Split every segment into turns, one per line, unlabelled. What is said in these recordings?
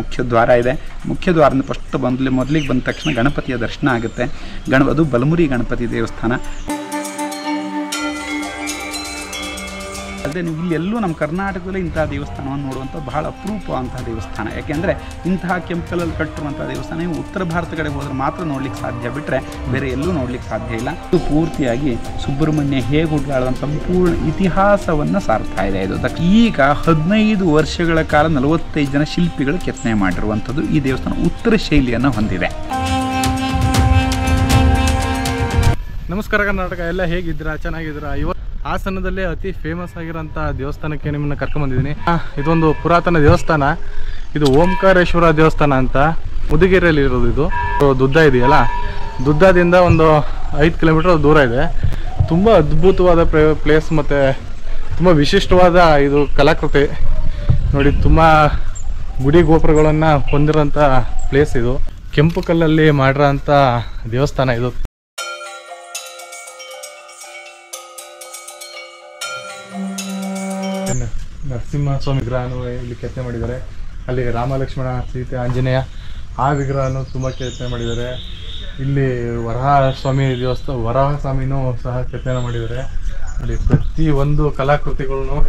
ಮುಖ್ಯ ದ್ವಾರ ಇದೆ. ಮುಖ್ಯ ದ್ವಾರದಿಂದ ಫಸ್ಟ್ ಮೊದಲಿಗೆ ಬಂದ ತಕ್ಷಣ ಗಣಪತಿಯ ದರ್ಶನ ಆಗುತ್ತೆ. ಅದು ಬಲಮುರಿ ಗಣಪತಿ ದೇವಸ್ಥಾನ. ಅಲ್ಲದೆ ನೀವು ಇಲ್ಲಿ ಎಲ್ಲೂ ನಮ್ಮ ಕರ್ನಾಟಕದಲ್ಲಿ ಇಂತಹ ದೇವಸ್ಥಾನವನ್ನು ನೋಡುವಂಥ ಬಹಳ ಅಪರೂಪವಂತಹ ದೇವಸ್ಥಾನ. ಯಾಕೆಂದರೆ ಇಂತಹ ಕೆಂಪು ಕಲ್ಲಲ್ಲಿ ಕಟ್ಟಿರುವಂಥ ದೇವಸ್ಥಾನ ನೀವು ಉತ್ತರ ಭಾರತ ಕಡೆ ಹೋದರೆ ಮಾತ್ರ ನೋಡ್ಲಿಕ್ಕೆ ಸಾಧ್ಯ, ಬಿಟ್ಟರೆ ಬೇರೆ ಎಲ್ಲೂ ನೋಡ್ಲಿಕ್ಕೆ ಸಾಧ್ಯ ಇಲ್ಲ. ಇದು ಪೂರ್ತಿಯಾಗಿ ಸುಬ್ರಹ್ಮಣ್ಯ ಹೇಗೆ ಹುಟ್ಟಾಡುವ ಸಂಪೂರ್ಣ ಇತಿಹಾಸವನ್ನು ಸಾರ್ತಾ ಇದೆ. ಇದು ಈಗ 15 ವರ್ಷಗಳ ಕಾಲ 45 ಜನ ಶಿಲ್ಪಿಗಳು ಕೆತ್ತನೆ ಮಾಡಿರುವಂಥದ್ದು. ಈ ದೇವಸ್ಥಾನ ಉತ್ತರ ಶೈಲಿಯನ್ನು ಹೊಂದಿದೆ.
ನಮಸ್ಕಾರ ಕರ್ನಾಟಕ, ಎಲ್ಲ ಹೇಗಿದ್ದೀರಾ? ಚೆನ್ನಾಗಿದ್ದೀರಾ? ಇವತ್ತು ಹಾಸನದಲ್ಲೇ ಅತಿ ಫೇಮಸ್ ಆಗಿರೋಂಥ ದೇವಸ್ಥಾನಕ್ಕೆ ನಿಮ್ಮನ್ನು ಕರ್ಕೊಂಡ್ಬಂದಿದ್ದೀನಿ. ಇದೊಂದು ಪುರಾತನ ದೇವಸ್ಥಾನ. ಇದು ಓಂಕಾರೇಶ್ವರ ದೇವಸ್ಥಾನ ಅಂತ ಮುದಿಗೆರೆಯಲ್ಲಿ ಇರೋದು. ಇದು ದುದ್ದ ಇದೆಯಲ್ಲ, ದುದ್ದದಿಂದ ಒಂದು 5 ಕಿಲೋಮೀಟರ್ ದೂರ ಇದೆ. ತುಂಬ ಅದ್ಭುತವಾದ ಪ್ಲೇಸ್ ಮತ್ತು ತುಂಬ ವಿಶಿಷ್ಟವಾದ ಇದು ಕಲಾಕೃತಿ ನೋಡಿ. ತುಂಬ ಗುಡಿ ಗೋಪುರಗಳನ್ನು ಹೊಂದಿರೋಂಥ ಪ್ಲೇಸ್ ಇದು. ಕೆಂಪು ಕಲ್ಲಲ್ಲಿ ಮಾಡಿರೋಂಥ ದೇವಸ್ಥಾನ ಇದು. ನರಸಿಂಹಸ್ವಾಮಿ ವಿಗ್ರಹನೂ ಇಲ್ಲಿ ಕೆತ್ತನೆ ಮಾಡಿದ್ದಾರೆ. ಅಲ್ಲಿ ರಾಮ ಲಕ್ಷ್ಮಣ ಸೀತೆ ಆಂಜನೇಯ ಆ ವಿಗ್ರಹನೂ ತುಂಬ ಕೆತ್ತನೆ ಮಾಡಿದ್ದಾರೆ. ಇಲ್ಲಿ ವರಾಹ ಸ್ವಾಮಿನೂ ಸಹ ಕೆತ್ತನೆ ಮಾಡಿದ್ದಾರೆ. ಅಲ್ಲಿ ಪ್ರತಿ ಒಂದು ಕಲಾಕೃತಿಗಳನ್ನು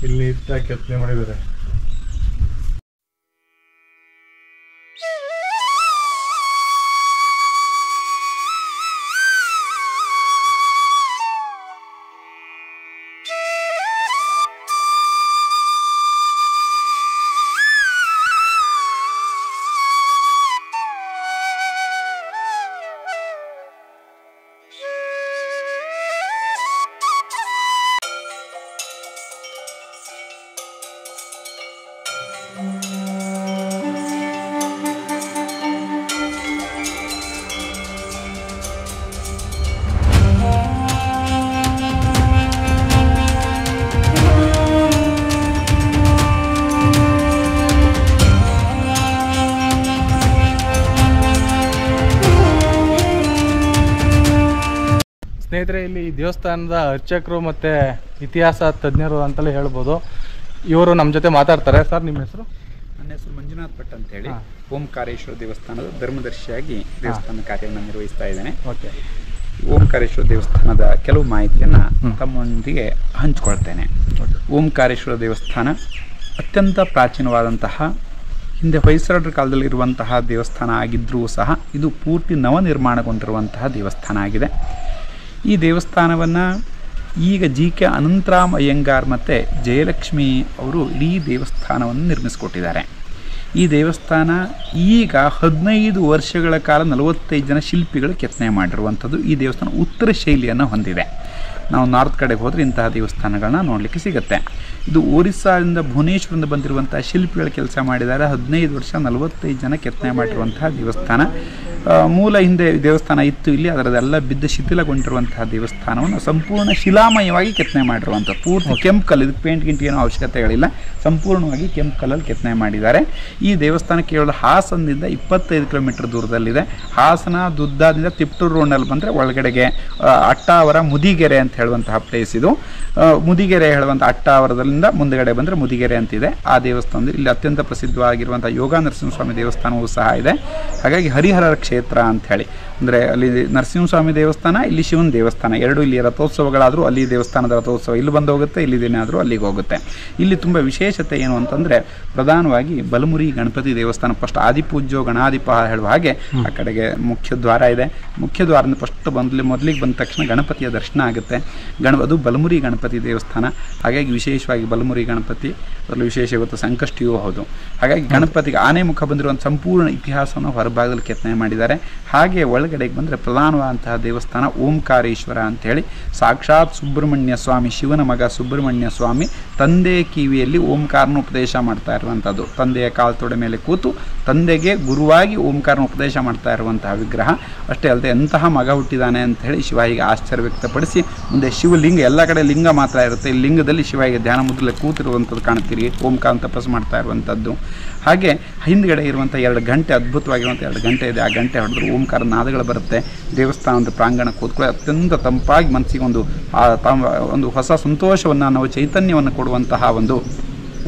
ಇಲ್ಲಿ ಕೆತ್ತನೆ ಮಾಡಿದ್ದಾರೆ. ಸ್ನೇಹಿತರೆ, ಇಲ್ಲಿ ದೇವಸ್ಥಾನದ ಅರ್ಚಕರು ಮತ್ತು ಇತಿಹಾಸ ತಜ್ಞರು ಅಂತಲೇ ಹೇಳ್ಬೋದು. ಇವರು ನಮ್ಮ ಜೊತೆ ಮಾತಾಡ್ತಾರೆ. ಸರ್, ನಿಮ್ಮ ಹೆಸರು?
ನನ್ನ ಹೆಸರು ಮಂಜುನಾಥ್ ಭಟ್ ಅಂತ ಹೇಳಿ, ಓಂಕಾರೇಶ್ವರ ದೇವಸ್ಥಾನದ ಧರ್ಮದರ್ಶಿಯಾಗಿ ದೇವಸ್ಥಾನ ಕಾರ್ಯವನ್ನು ನಿರ್ವಹಿಸ್ತಾ ಇದ್ದೇನೆ.
ಓಕೆ.
ಓಂಕಾರೇಶ್ವರ ದೇವಸ್ಥಾನದ ಕೆಲವು ಮಾಹಿತಿಯನ್ನು ತಮ್ಮೊಂದಿಗೆ ಹಂಚಿಕೊಳ್ತೇನೆ. ಓಂಕಾರೇಶ್ವರ ದೇವಸ್ಥಾನ ಅತ್ಯಂತ ಪ್ರಾಚೀನವಾದಂತಹ, ಹಿಂದೆ ಹೊಯ್ಸಳರ ಕಾಲದಲ್ಲಿ ಇರುವಂತಹ ದೇವಸ್ಥಾನ ಆಗಿದ್ದರೂ ಸಹ ಇದು ಪೂರ್ತಿ ನವನಿರ್ಮಾಣಗೊಂಡಿರುವಂತಹ ದೇವಸ್ಥಾನ ಆಗಿದೆ. ಈ ದೇವಸ್ಥಾನವನ್ನು ಈಗ GK ಅನಂತರಾಮ್ ಅಯ್ಯಂಗಾರ್ ಮತ್ತು ಜಯಲಕ್ಷ್ಮಿ ಅವರು ಇಡೀ ದೇವಸ್ಥಾನವನ್ನು ನಿರ್ಮಿಸಿಕೊಟ್ಟಿದ್ದಾರೆ. ಈ ದೇವಸ್ಥಾನ ಈಗ 15 ವರ್ಷಗಳ ಕಾಲ 45 ಜನ ಶಿಲ್ಪಿಗಳು ಕೆತ್ತನೆ ಮಾಡಿರುವಂಥದ್ದು. ಈ ದೇವಸ್ಥಾನ ಉತ್ತರ ಶೈಲಿಯನ್ನು ಹೊಂದಿದೆ. ನಾವು ನಾರ್ತ್ ಕಡೆಗೆ ಹೋದರೆ ಇಂತಹ ದೇವಸ್ಥಾನಗಳನ್ನ ನೋಡಲಿಕ್ಕೆ ಸಿಗುತ್ತೆ. ಇದು ಒರಿಸ್ಸಾದಿಂದ ಭುವನೇಶ್ವರದಿಂದ ಬಂದಿರುವಂಥ ಶಿಲ್ಪಿಗಳು ಕೆಲಸ ಮಾಡಿದ್ದಾರೆ. 15 ವರ್ಷ 45 ಜನ ಕೆತ್ತನೆ ಮಾಡಿರುವಂತಹ ದೇವಸ್ಥಾನ. ಮೂಲ ಹಿಂದೆ ದೇವಸ್ಥಾನ ಇತ್ತು ಇಲ್ಲಿ, ಅದರದೆಲ್ಲ ಬಿದ್ದು ಶಿಥಿಲಗೊಂಡಿರುವಂತಹ ದೇವಸ್ಥಾನವನ್ನು ಸಂಪೂರ್ಣ ಶಿಲಾಮಯವಾಗಿ ಕೆತ್ತನೆ ಮಾಡಿರುವಂಥ ಪೂರ್ತಿ ಕೆಂಪು ಕಲ್ಲು. ಇದಕ್ಕೆ ಪೇಂಟ್ ಗಿಂಟ್ ಏನೋ ಅವಶ್ಯಕತೆಗಳಿಲ್ಲ, ಸಂಪೂರ್ಣವಾಗಿ ಕೆಂಪು ಕಲ್ಲಲ್ಲಿ ಕೆತ್ತನೆ ಮಾಡಿದ್ದಾರೆ. ಈ ದೇವಸ್ಥಾನ ಕೇವಲ ಹಾಸನದಿಂದ 25 ಕಿಲೋಮೀಟರ್ ದೂರದಲ್ಲಿದೆ. ಹಾಸನ ದುದ್ದಾದಿಂದ ತಿಪ್ಟೂರು ರೋಡ್ನಲ್ಲಿ ಬಂದರೆ ಒಳಗಡೆಗೆ ಅಟ್ಟಾವರ ಮುದಿಗೆರೆ ಅಂತ ಹೇಳುವಂತಹ ಪ್ಲೇಸ್ ಇದು. ಮುದಿಗೆರೆ ಹೇಳುವಂಥ ಅಟ್ಟಾವರದಿಂದ ಮುಂದಗಡೆ ಬಂದರೆ ಮುದಿಗೆರೆ ಅಂತಿದೆ. ಆ ದೇವಸ್ಥಾನದಲ್ಲಿ ಇಲ್ಲಿ ಅತ್ಯಂತ ಪ್ರಸಿದ್ಧವಾಗಿರುವಂಥ ಯೋಗ ನರಸಿಂಹಸ್ವಾಮಿ ದೇವಸ್ಥಾನವೂ ಸಹ ಇದೆ. ಹಾಗಾಗಿ ಹರಿಹರ ಕ್ಷೇತ್ರ ಅಂತ ಹೇಳಿ, ಅಂದರೆ ಅಲ್ಲಿ ನರಸಿಂಹಸ್ವಾಮಿ ದೇವಸ್ಥಾನ, ಇಲ್ಲಿ ಶಿವನ ದೇವಸ್ಥಾನ ಎರಡು. ಇಲ್ಲಿ ರಥೋತ್ಸವಗಳಾದರೂ ಅಲ್ಲಿ ದೇವಸ್ಥಾನದ ರಥೋತ್ಸವ ಇಲ್ಲಿ ಬಂದು ಹೋಗುತ್ತೆ, ಇಲ್ಲಿ ದಿನ ಆದರೂ ಅಲ್ಲಿಗೆ ಹೋಗುತ್ತೆ. ಇಲ್ಲಿ ತುಂಬ ವಿಶೇಷತೆ ಏನು ಅಂತಂದರೆ ಪ್ರಧಾನವಾಗಿ ಬಲಮುರಿ ಗಣಪತಿ ದೇವಸ್ಥಾನ. ಫಸ್ಟ್ ಆದಿಪೂಜ್ಯೋ ಗಣಾಧಿಪ ಹೇಳುವ ಹಾಗೆ ಆ ಕಡೆಗೆ ಮುಖ್ಯ ದ್ವಾರ ಇದೆ. ಮುಖ್ಯ ದ್ವಾರದಿಂದ ಫಸ್ಟ್ ಮೊದಲಿಗೆ ಬಂದ ತಕ್ಷಣ ಗಣಪತಿಯ ದರ್ಶನ ಆಗುತ್ತೆ. ಅದು ಬಲಮುರಿ ಗಣಪತಿ ದೇವಸ್ಥಾನ. ಹಾಗಾಗಿ ವಿಶೇಷವಾಗಿ ಬಲಮುರಿ ಗಣಪತಿ, ಅದರಲ್ಲಿ ವಿಶೇಷ ಇವತ್ತು ಸಂಕಷ್ಟಿಯೂ ಹೌದು. ಹಾಗಾಗಿ ಗಣಪತಿಗೆ ಆನೆ ಮುಖ ಬಂದಿರುವಂಥ ಸಂಪೂರ್ಣ ಇತಿಹಾಸವನ್ನು ಹೊರಭಾಗದಲ್ಲಿ ಕೆತ್ತನೆ ಮಾಡಿದ್ದಾರೆ. ಹಾಗೆ ಒಳಗಡೆಗೆ ಬಂದರೆ ಪ್ರಧಾನವಾದಂತಹ ದೇವಸ್ಥಾನ ಓಂಕಾರೇಶ್ವರ ಅಂಥೇಳಿ, ಸಾಕ್ಷಾತ್ ಸುಬ್ರಹ್ಮಣ್ಯ ಸ್ವಾಮಿ, ಶಿವನ ಮಗ ಸುಬ್ರಹ್ಮಣ್ಯ ಸ್ವಾಮಿ ತಂದೆ ಕಿವಿಯಲ್ಲಿ ಓಂಕಾರನ ಉಪದೇಶ ಮಾಡ್ತಾ ಇರುವಂಥದ್ದು. ತಂದೆಯ ಕಾಲು ತೊಡೆ ಮೇಲೆ ಕೂತು ತಂದೆಗೆ ಗುರುವಾಗಿ ಓಂಕಾರನ ಉಪದೇಶ ಮಾಡ್ತಾ ಇರುವಂತಹ ವಿಗ್ರಹ. ಅಷ್ಟೇ ಅಲ್ಲದೆ ಎಂತಹ ಮಗ ಹುಟ್ಟಿದಾನೆ ಅಂತ ಹೇಳಿ ಶಿವಾಯಿಗೆ ಆಶ್ಚರ್ಯ ವ್ಯಕ್ತಪಡಿಸಿ ಮುಂದೆ ಶಿವಲಿಂಗ, ಎಲ್ಲ ಕಡೆ ಲಿಂಗ ಮಾತ್ರ ಇರುತ್ತೆ, ಈ ಲಿಂಗದಲ್ಲಿ ಶಿವಾಯಿಗೆ ಧ್ಯಾನ ಮುದ್ರಲೆ ಕೂತಿರುವಂಥದ್ದು ಕಾಣ್ತೀರಿ, ಓಂಕಾರ ತಪಸ್ಸು ಮಾಡ್ತಾ ಇರುವಂಥದ್ದು. ಹಾಗೆ ಹಿಂದ್ಗಡೆ ಇರುವಂಥ 2 ಗಂಟೆ, ಅದ್ಭುತವಾಗಿರುವಂಥ 2 ಗಂಟೆ ಇದೆ. ಆ ಗಂಟೆ ಹೊಡೆದ್ರೆ ಓಂಕಾರ ನಾದಗಳು ಬರುತ್ತೆ. ದೇವಸ್ಥಾನದ ಪ್ರಾಂಗಣ ಕೂತ್ಕೊಳ್ಳಿ ಅತ್ಯಂತ ತಂಪಾಗಿ ಮನಸ್ಸಿಗೆ ಒಂದು ಹೊಸ ಸಂತೋಷವನ್ನು, ನಾವು ಚೈತನ್ಯವನ್ನು ಕೊಡುವಂತಹ ಒಂದು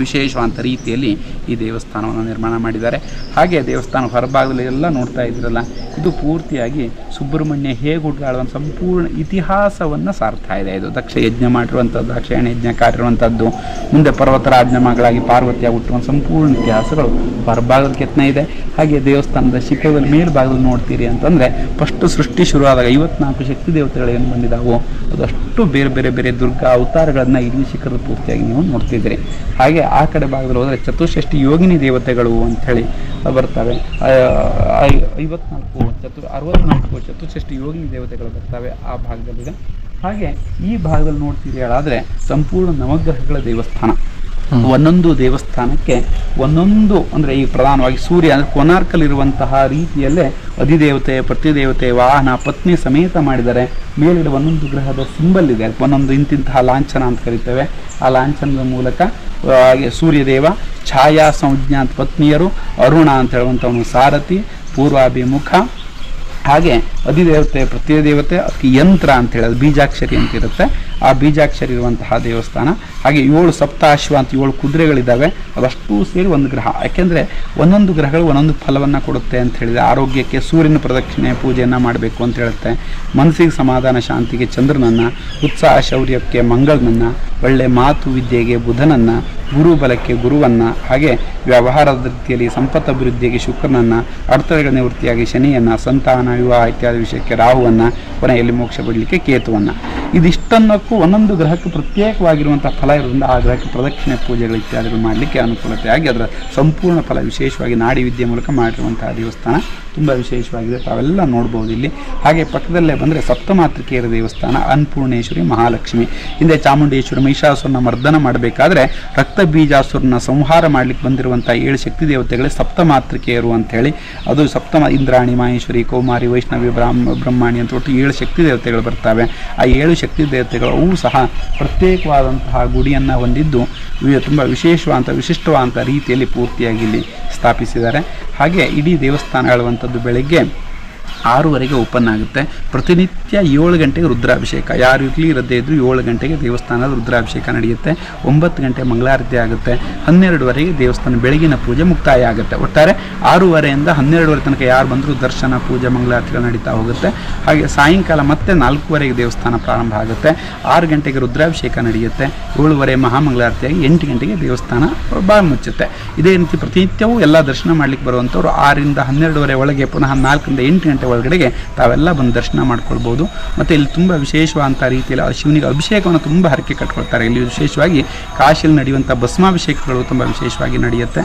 ವಿಶೇಷವಾದ ರೀತಿಯಲ್ಲಿ ಈ ದೇವಸ್ಥಾನವನ್ನು ನಿರ್ಮಾಣ ಮಾಡಿದ್ದಾರೆ. ಹಾಗೆ ದೇವಸ್ಥಾನ ಹೊರಭಾಗದಲ್ಲಿ ಎಲ್ಲ ನೋಡ್ತಾ ಇದ್ರಲ್ಲ, ಇದು ಪೂರ್ತಿಯಾಗಿ ಸುಬ್ರಹ್ಮಣ್ಯ ಹೇಗೆ ಹುಟ್ಟಾಡುವಂಥ ಸಂಪೂರ್ಣ ಇತಿಹಾಸವನ್ನು ಸಾರ್ತಾ ಇದೆ. ಇದು ದಕ್ಷ ಯಜ್ಞ ಮಾಡಿರುವಂಥದ್ದು, ದಕ್ಷಿಣ ಯಜ್ಞ ಕಾರ್ಯರುವಂಥದ್ದು, ಮುಂದೆ ಪರ್ವತರಾಜನ ಮಗಳಾಗಿ ಪಾರ್ವತಿಯಾಗಿ ಹುಟ್ಟುವಂಥ ಸಂಪೂರ್ಣ ಇತಿಹಾಸಗಳು ಹೊರಭಾಗದ ಕೆತ್ತನೆ ಇದೆ. ಹಾಗೆ ದೇವಸ್ಥಾನದ ಶಿಖರದಲ್ಲಿ ಮೇಲ್ಭಾಗದಲ್ಲಿ ನೋಡ್ತೀರಿ ಅಂತಂದರೆ ಫಸ್ಟ್ ಸೃಷ್ಟಿ ಶುರುವಾದಾಗ 54 ಶಕ್ತಿ ದೇವತೆಗಳು ಏನು ಬಂದಿದ್ದಾವೋ ಅದಷ್ಟು ಬೇರೆ ಬೇರೆ ಬೇರೆ ದುರ್ಗಾ ಅವತಾರಗಳನ್ನು ಇಲ್ಲಿ ಶಿಖರದ ಪೂರ್ತಿಯಾಗಿ ನೀವು ನೋಡ್ತಿದ್ದೀರಿ. ಹಾಗೆ ಆ ಕಡೆ ಭಾಗದಲ್ಲಿ ಹೋದರೆ ಚತುಷ್ಷಷ್ಟಿ ಯೋಗಿನಿ ದೇವತೆಗಳು ಅಂಥೇಳಿ ಬರ್ತವೆ. 64 ಚತುಷ್ಷಷ್ಟಿ ಯೋಗಿನಿ ದೇವತೆಗಳು ಬರ್ತವೆ ಆ ಭಾಗದಲ್ಲಿದೆ. ಹಾಗೆ ಈ ಭಾಗದಲ್ಲಿ ನೋಡ್ತೀರಿ ಹೇಳಾದರೆ ಸಂಪೂರ್ಣ ನವಗ್ರಹಗಳ ದೇವಸ್ಥಾನ. ಒಂದೊಂದು ದೇವಸ್ಥಾನಕ್ಕೆ ಒಂದೊಂದು ಅಂದರೆ ಈ ಪ್ರಧಾನವಾಗಿ ಸೂರ್ಯ ಅಂದರೆ ಕೊನಾರ್ಕಲ್ಲಿರುವಂತಹ ರೀತಿಯಲ್ಲೇ ಅಧಿದೇವತೆ, ಪ್ರತಿದೇವತೆ, ವಾಹನ, ಪತ್ನಿ ಸಮೇತ ಮಾಡಿದ್ದಾರೆ. ಮೇಲಿಡ ಒಂದೊಂದು ಗ್ರಹದ ಸಿಂಬಲ್ ಇದೆ, ಒಂದೊಂದು ಇಂತಿಂತಹ ಲಾಂಛನ ಅಂತ ಕರಿತೇವೆ. ಆ ಲಾಂಛನದ ಮೂಲಕ ಹಾಗೆ ಸೂರ್ಯದೇವ, ಛಾಯಾ ಸಂಜ್ಞಾ ಅಂತ ಪತ್ನಿಯರು, ಅರುಣ ಅಂತ ಹೇಳುವಂಥವನು ಸಾರಥಿ, ಪೂರ್ವಾಭಿಮುಖ. ಹಾಗೆ ಅಧಿದೇವತೆ, ಪ್ರತಿದೇವತೆ, ಅದಕ್ಕೆ ಯಂತ್ರ ಅಂತ ಹೇಳೋದು ಬೀಜಾಕ್ಷರಿ ಅಂತ ಇರುತ್ತೆ. ಆ ಬೀಜಾಕ್ಷರಿ ಇರುವಂತಹ ದೇವಸ್ಥಾನ. ಹಾಗೆ 7 ಸಪ್ತಾಶ್ವ ಅಂತ 7 ಕುದುರೆಗಳಿದ್ದಾವೆ. ಅದಷ್ಟು ಸೇರಿ ಒಂದು ಗ್ರಹ. ಯಾಕೆಂದರೆ ಒಂದೊಂದು ಗ್ರಹಗಳು ಒಂದೊಂದು ಫಲವನ್ನು ಕೊಡುತ್ತೆ ಅಂತ ಹೇಳಿದೆ. ಆರೋಗ್ಯಕ್ಕೆ ಸೂರ್ಯನ ಪ್ರದಕ್ಷಿಣೆ ಪೂಜೆಯನ್ನು ಮಾಡಬೇಕು ಅಂತ ಹೇಳುತ್ತೆ. ಮನಸ್ಸಿಗೆ ಸಮಾಧಾನ ಶಾಂತಿಗೆ ಚಂದ್ರನನ್ನು, ಉತ್ಸಾಹ ಶೌರ್ಯಕ್ಕೆ ಮಂಗಳನನ್ನು, ಒಳ್ಳೆ ಮಾತು ವಿದ್ಯೆಗೆ ಬುಧನನ್ನು, ಗುರುಬಲಕ್ಕೆ ಗುರುವನ್ನು, ಹಾಗೆ ವ್ಯವಹಾರದ ರೀತಿಯಲ್ಲಿ ಸಂಪತ್ತು ಅಭಿವೃದ್ಧಿಗೆ ಶುಕ್ರನನ್ನು, ಅಡೆತಡೆಗಳ ನಿವೃತ್ತಿಯಾಗಿ ಶನಿಯನ್ನು, ಸಂತಾನ ವಿವಾಹ ಇತ್ಯಾದಿ ವಿಷಯಕ್ಕೆ ರಾಹುವನ್ನು, ಕೊನೆಯಲ್ಲಿ ಮೋಕ್ಷ ಪಡಲಿಕ್ಕೆ ಕೇತುವನ್ನು. ಇದಿಷ್ಟನ್ನಕ್ಕೂ ಒಂದೊಂದು ಗ್ರಹಕ್ಕೆ ಪ್ರತ್ಯೇಕವಾಗಿರುವಂಥ ಫಲ ಇರೋದ್ರಿಂದ ಆ ಗ್ರಹಕ್ಕೆ ಪ್ರದಕ್ಷಿಣೆ ಪೂಜೆಗಳು ಇತ್ಯಾದಿಗಳು ಮಾಡಲಿಕ್ಕೆ ಅನುಕೂಲತೆ ಆಗಿ ಅದರ ಸಂಪೂರ್ಣ ಫಲ ವಿಶೇಷವಾಗಿ ನಾಡಿ ವಿದ್ಯೆ ಮೂಲಕ ಮಾಡಿರುವಂತಹ ದೇವಸ್ಥಾನ ತುಂಬ ವಿಶೇಷವಾಗಿದೆ. ತಾವೆಲ್ಲ ನೋಡ್ಬೋದು ಇಲ್ಲಿ. ಹಾಗೆ ಪಕ್ಕದಲ್ಲೇ ಬಂದರೆ ಸಪ್ತಮಾತೃಕೆಯರ ದೇವಸ್ಥಾನ, ಅನ್ನಪೂರ್ಣೇಶ್ವರಿ, ಮಹಾಲಕ್ಷ್ಮಿ. ಹಿಂದೆ ಚಾಮುಂಡೇಶ್ವರಿ ಮಹಿಷಾಸುರನ ಮರ್ದನ ಮಾಡಬೇಕಾದ್ರೆ ರಕ್ತ ಬೀಜಾಸುರನ ಸಂಹಾರ ಮಾಡಲಿಕ್ಕೆ ಬಂದಿರುವಂಥ 7 ಶಕ್ತಿ ದೇವತೆಗಳೇ ಸಪ್ತಮಾತೃಕೆಯರು ಅಂಥೇಳಿ. ಅದು ಸಪ್ತಮ ಇಂದ್ರಾಣಿ, ಮಾಹೇಶ್ವರಿ, ಕೌಮಾರಿ, ವೈಷ್ಣವಿ, ಬ್ರಹ್ಮಾಣಿ ಅಂತ ಒಟ್ಟು 7 ಶಕ್ತಿ ದೇವತೆಗಳು ಬರ್ತವೆ. ಆ 7 ಶಕ್ತಿ ದೇವತೆಗಳು ಅವು ಸಹ ಪ್ರತ್ಯೇಕವಾದಂತಹ ಗುಡಿಯನ್ನು ಹೊಂದಿದ್ದು ತುಂಬ ವಿಶಿಷ್ಟವಾದಂಥ ರೀತಿಯಲ್ಲಿ ಪೂರ್ತಿಯಾಗಿ ಇಲ್ಲಿ ಸ್ಥಾಪಿಸಿದ್ದಾರೆ. ಹಾಗೆ ಇಡೀ ದೇವಸ್ಥಾನ ಹೇಳುವಂಥದ್ದು ಬೆಳಗ್ಗೆ 6:30 ಓಪನ್ ಆಗುತ್ತೆ. ಪ್ರತಿನಿತ್ಯ 7 ಗಂಟೆಗೆ ರುದ್ರಾಭಿಷೇಕ. ಯಾರು ಇರಲಿ ಇರದೇ ಇದ್ದರೂ 7 ಗಂಟೆಗೆ ದೇವಸ್ಥಾನದ ರುದ್ರಾಭಿಷೇಕ ನಡೆಯುತ್ತೆ. 9 ಗಂಟೆ ಮಂಗಳಾರತಿ ಆಗುತ್ತೆ. 12:30 ದೇವಸ್ಥಾನ ಬೆಳಗಿನ ಪೂಜೆ ಮುಕ್ತಾಯ ಆಗುತ್ತೆ. ಒಟ್ಟಾರೆ 6:30ಯಿಂದ 12:30 ತನಕ ಯಾರು ಬಂದರೂ ದರ್ಶನ, ಪೂಜೆ, ಮಂಗಳಾರತಿಗಳು ನಡೀತಾ ಹೋಗುತ್ತೆ. ಹಾಗೆ ಸಾಯಂಕಾಲ ಮತ್ತೆ 4:15 ದೇವಸ್ಥಾನ ಪ್ರಾರಂಭ ಆಗುತ್ತೆ. 6 ಗಂಟೆಗೆ ರುದ್ರಾಭಿಷೇಕ ನಡೆಯುತ್ತೆ. 7:30 ಮಹಾಮಂಗಳಾರತಿಯಾಗಿ 8 ಗಂಟೆಗೆ ದೇವಸ್ಥಾನ ಬಾಗಿಲು ಮುಚ್ಚುತ್ತೆ. ಇದೇ ರೀತಿ ಪ್ರತಿನಿತ್ಯವೂ ಎಲ್ಲ ದರ್ಶನ ಮಾಡಲಿಕ್ಕೆ ಬರುವಂಥವ್ರು 6ರಿಂದ 12:30 ಒಳಗೆ ಪುನಃ 4ರಿಂದ 8 ಗಂಟೆ ಒಳಗಡೆಗೆ ತಾವೆಲ್ಲ ಬಂದು ದರ್ಶನ ಮಾಡ್ಕೊಳ್ಬೋದು. ಮತ್ತು ಇಲ್ಲಿ ತುಂಬ ವಿಶೇಷವಾದಂಥ ರೀತಿಯಲ್ಲಿ ಶಿವನಿಗೆ ಅಭಿಷೇಕವನ್ನು ತುಂಬ ಹರಕೆ ಕಟ್ಕೊಳ್ತಾರೆ. ಇಲ್ಲಿ ವಿಶೇಷವಾಗಿ ಕಾಶಿಯಲ್ಲಿ ನಡೆಯುವಂಥ ಭಸ್ಮಾಭಿಷೇಕಗಳು ತುಂಬ ವಿಶೇಷವಾಗಿ ನಡೆಯುತ್ತೆ.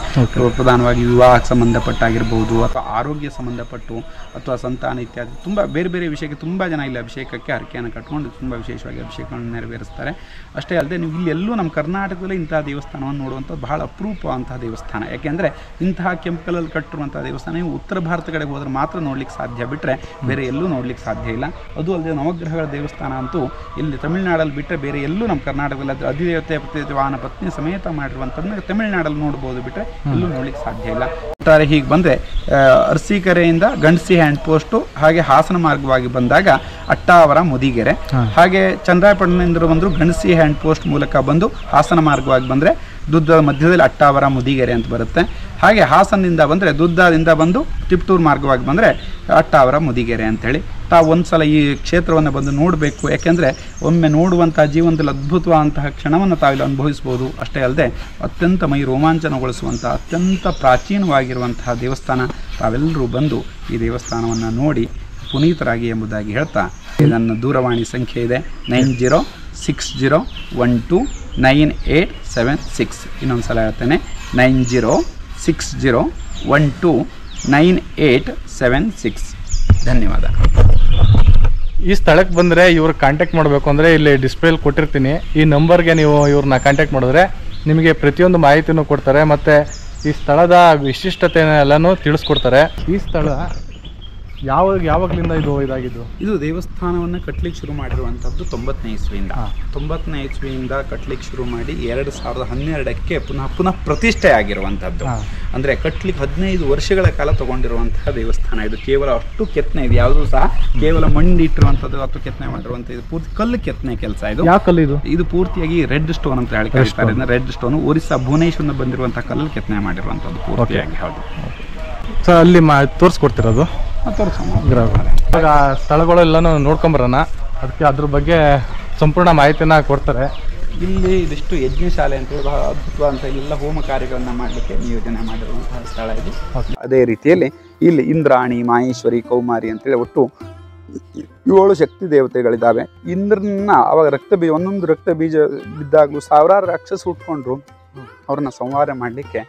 ಪ್ರಧಾನವಾಗಿ ವಿವಾಹಕ್ಕೆ ಸಂಬಂಧಪಟ್ಟಾಗಿರ್ಬೋದು, ಅಥವಾ ಆರೋಗ್ಯ ಸಂಬಂಧಪಟ್ಟು, ಅಥವಾ ಸಂತಾನ ಇತ್ಯಾದಿ ತುಂಬ ಬೇರೆ ಬೇರೆ ವಿಷಯಕ್ಕೆ ತುಂಬ ಜನ ಇಲ್ಲಿ ಅಭಿಷೇಕಕ್ಕೆ ಹರಕೆಯನ್ನು ಕಟ್ಕೊಂಡು ತುಂಬ ವಿಶೇಷವಾಗಿ ಅಭಿಷೇಕವನ್ನು ನೆರವೇರಿಸ್ತಾರೆ. ಅಷ್ಟೇ ಅಲ್ಲದೆ ನೀವು ಇಲ್ಲಿ ಎಲ್ಲೂ ನಮ್ಮ ಕರ್ನಾಟಕದಲ್ಲಿ ಇಂತಹ ದೇವಸ್ಥಾನವನ್ನು ನೋಡುವಂಥದ್ದು ಬಹಳ ಅಪರೂಪವಂತಹ ದೇವಸ್ಥಾನ. ಯಾಕೆಂದರೆ ಇಂತಹ ಕೆಂಪು ಕಲ್ಲಲ್ಲಿ ಕಟ್ಟಿರುವಂಥ ದೇವಸ್ಥಾನ ನೀವು ಉತ್ತರ ಭಾರತ ಕಡೆಗೆ ಹೋದರೆ ಮಾತ್ರ ನೋಡ್ಲಿಕ್ಕೆ ಸಾಧ್ಯ, ಬಿಟ್ಟರೆ ಬೇರೆ ಎಲ್ಲೂ ನೋಡ್ಲಿಕ್ಕೆ ಸಾಧ್ಯ ಇಲ್ಲ. ಅದು ಅಲ್ಲದೆ ನವಗ್ರಹಗಳ ದೇವಸ್ಥಾನ ಅಂತೂ ಇಲ್ಲಿ ತಮಿಳುನಾಡಲ್ಲಿ ಬಿಟ್ಟರೆ ಬೇರೆ ಎಲ್ಲೂ ನಮ್ಮ ಕರ್ನಾಟಕದಲ್ಲಿ ಅಧಿದೇವತೆ, ಪ್ರತಿದೇವತೆ, ವಾಹನ, ಪತ್ನಿ ಸಮೇತ ಮಾಡಿರುವಂಥದ್ದನ್ನ ತಮಿಳುನಾಡಲ್ಲಿ ನೋಡ್ಬೋದು, ಬಿಟ್ಟರೆ ಎಲ್ಲೂ ನೋಡ್ಲಿಕ್ಕೆ ಸಾಧ್ಯ ಇಲ್ಲ. ಒಟ್ಟಾರೆ ಹೀಗೆ ಬಂದರೆ ಅರಸೀಕೆರೆಯಿಂದ ಗಂಡಸಿ ಹ್ಯಾಂಡ್ ಪೋಸ್ಟು, ಹಾಗೆ ಹಾಸನ ಮಾರ್ಗವಾಗಿ ಬಂದಾಗ ಅಟ್ಟಾವರ, ಮುದಿಗೆರೆ, ಹಾಗೆ ಚಂದ್ರಾಯಪಟ್ಟಣದಿಂದ ಬಂದರೂ ಗಂಡಸಿ ಹ್ಯಾಂಡ್ ಪೋಸ್ಟ್ ಮೂಲಕ ಬಂದು ಹಾಸನ ಮಾರ್ಗವಾಗಿ ಬಂದರೆ ದುದ್ದದ ಮಧ್ಯದಲ್ಲಿ ಅಟ್ಟಾವರ, ಮುದಿಗೆರೆ ಅಂತ ಬರುತ್ತೆ. ಹಾಗೆ ಹಾಸನದಿಂದ ಬಂದರೆ ದುದ್ದದಿಂದ ಬಂದು ತಿಪ್ಟೂರು ಮಾರ್ಗವಾಗಿ ಬಂದರೆ ಅಟ್ಟಾವರ, ಮುದಿಗೆರೆ ಅಂಥೇಳಿ. ತಾವು ಒಂದು ಸಲ ಈ ಕ್ಷೇತ್ರವನ್ನು ಬಂದು ನೋಡಬೇಕು. ಯಾಕೆಂದರೆ ಒಮ್ಮೆ ನೋಡುವಂಥ ಜೀವನದಲ್ಲಿ ಅದ್ಭುತವಾದಂತಹ ಕ್ಷಣವನ್ನು ತಾವಿಲ್ಲಿ ಅನುಭವಿಸ್ಬೋದು. ಅಷ್ಟೇ ಅಲ್ಲದೆ ಅತ್ಯಂತ ಮೈ ರೋಮಾಂಚನಗೊಳಿಸುವಂಥ ಅತ್ಯಂತ ಪ್ರಾಚೀನವಾಗಿರುವಂತಹ ದೇವಸ್ಥಾನ. ತಾವೆಲ್ಲರೂ ಬಂದು ಈ ದೇವಸ್ಥಾನವನ್ನು ನೋಡಿ ಪುನೀತರಾಗಿ ಎಂಬುದಾಗಿ ಹೇಳ್ತಾ ನನ್ನ ದೂರವಾಣಿ ಸಂಖ್ಯೆ ಇದೆ 9060129876. ಇನ್ನೊಂದು ಸಲ ಹೇಳ್ತೇನೆ 9060129876. ಧನ್ಯವಾದ.
ಈ ಸ್ಥಳಕ್ಕೆ ಬಂದರೆ ಇವ್ರ ಕಾಂಟ್ಯಾಕ್ಟ್ ಮಾಡಬೇಕು ಅಂದರೆ ಇಲ್ಲಿ ಡಿಸ್ಪ್ಲೇಲಿ ಕೊಟ್ಟಿರ್ತೀನಿ. ಈ ನಂಬರ್ಗೆ ನೀವು ಇವ್ರನ್ನ ಕಾಂಟ್ಯಾಕ್ಟ್ ಮಾಡಿದ್ರೆ ನಿಮಗೆ ಪ್ರತಿಯೊಂದು ಮಾಹಿತಿನೂ ಕೊಡ್ತಾರೆ, ಮತ್ತು ಈ ಸ್ಥಳದ ವಿಶಿಷ್ಟತೆಯನ್ನೆಲ್ಲನೂ ತಿಳಿಸ್ಕೊಡ್ತಾರೆ. ಈ ಸ್ಥಳ ಯಾವಾಗಲಿಂದ ಇದು ಇದಾಗಿದ್ದು?
ಇದು ದೇವಸ್ಥಾನವನ್ನು ಕಟ್ಟಲಿಕ್ಕೆ ಶುರು ಮಾಡಿರುವಂಥದ್ದು 90ನೇ ಇಸ್ವಿಯಿಂದ. 90ನೇ ಇಸ್ವಿಯಿಂದ ಕಟ್ಟಲಿಕ್ಕೆ ಶುರು ಮಾಡಿ 2012ಕ್ಕೆ ಪುನಃ ಪ್ರತಿಷ್ಠೆ ಆಗಿರುವಂಥದ್ದು. ಅಂದರೆ ಕಟ್ಟಲಿಕ್ಕೆ 15 ವರ್ಷಗಳ ಕಾಲ ತಗೊಂಡಿರುವಂತಹ ದೇವಸ್ಥಾನ ಇದು. ಕೇವಲ ಅಷ್ಟು ಕೆತ್ತನೆ ಇದೆ, ಯಾವುದೂ ಸಹ ಕೇವಲ ಮಣ್ಣು ಇಟ್ಟಿರುವಂಥದ್ದು ಅಥವಾ ಕೆತ್ತನೆ ಮಾಡಿರುವಂಥದ್ದು. ಇದು ಪೂರ್ತಿ ಕಲ್ಲು ಕೆತ್ತನೆ ಕೆಲಸ ಇದು.
ಯಾವ ಕಲ್ಲು ಇದು?
ಇದು ಪೂರ್ತಿಯಾಗಿ ರೆಡ್ ಸ್ಟೋನ್ ಅಂತ ಹೇಳಿ ಕರೀತಾರೆ. ರೆಡ್ ಸ್ಟೋನ್ ಒರಿಸ್ಸಾ ಭುವನೇಶ್ವರನ ಬಂದಿರುವಂತಹ ಕಲ್ಲಲ್ಲಿ ಕೆತ್ತನೆ ಮಾಡಿರುವಂಥದ್ದು ಪೂರ್ತಿಯಾಗಿ. ಹೌದು
ಸರ್, ಅಲ್ಲಿ ತೋರಿಸ್ಕೊಡ್ತಿರೋದು
ತೋರಿಸೋಣ.
ಸ್ಥಳಗಳೆಲ್ಲನೂ ನೋಡ್ಕೊಂಬರೋಣ. ಅದಕ್ಕೆ ಅದ್ರ ಬಗ್ಗೆ ಸಂಪೂರ್ಣ ಮಾಹಿತಿನ ಕೊಡ್ತಾರೆ.
ಇಲ್ಲಿ ಇದಿಷ್ಟು ಯಜ್ಞಶಾಲೆ ಅಂತೇಳಿ ಬಹಳ ಅದ್ಭುತವಾದಂಥ ಇಲ್ಲೆಲ್ಲ ಹೋಮ ಕಾರ್ಯಗಳನ್ನು ಮಾಡಲಿಕ್ಕೆ ನಿಯೋಜನೆ ಮಾಡಿರುವಂತಹ ಸ್ಥಳ ಇದು. ಅದೇ ರೀತಿಯಲ್ಲಿ ಇಲ್ಲಿ ಇಂದ್ರಾಣಿ, ಮಾಹೇಶ್ವರಿ, ಕೌಮಾರಿ ಅಂತೇಳಿ ಒಟ್ಟು 7 ಶಕ್ತಿ ದೇವತೆಗಳಿದ್ದಾವೆ. ಇಂದ್ರನ ಅವಾಗ ಒಂದೊಂದು ರಕ್ತ ಬೀಜ ಬಿದ್ದಾಗಲೂ ಸಾವಿರಾರು ರಾಕ್ಷಸ ಹುಟ್ಕೊಂಡ್ರು ಅವ್ರನ್ನ ಸಂಹಾರ ಮಾಡಲಿಕ್ಕೆ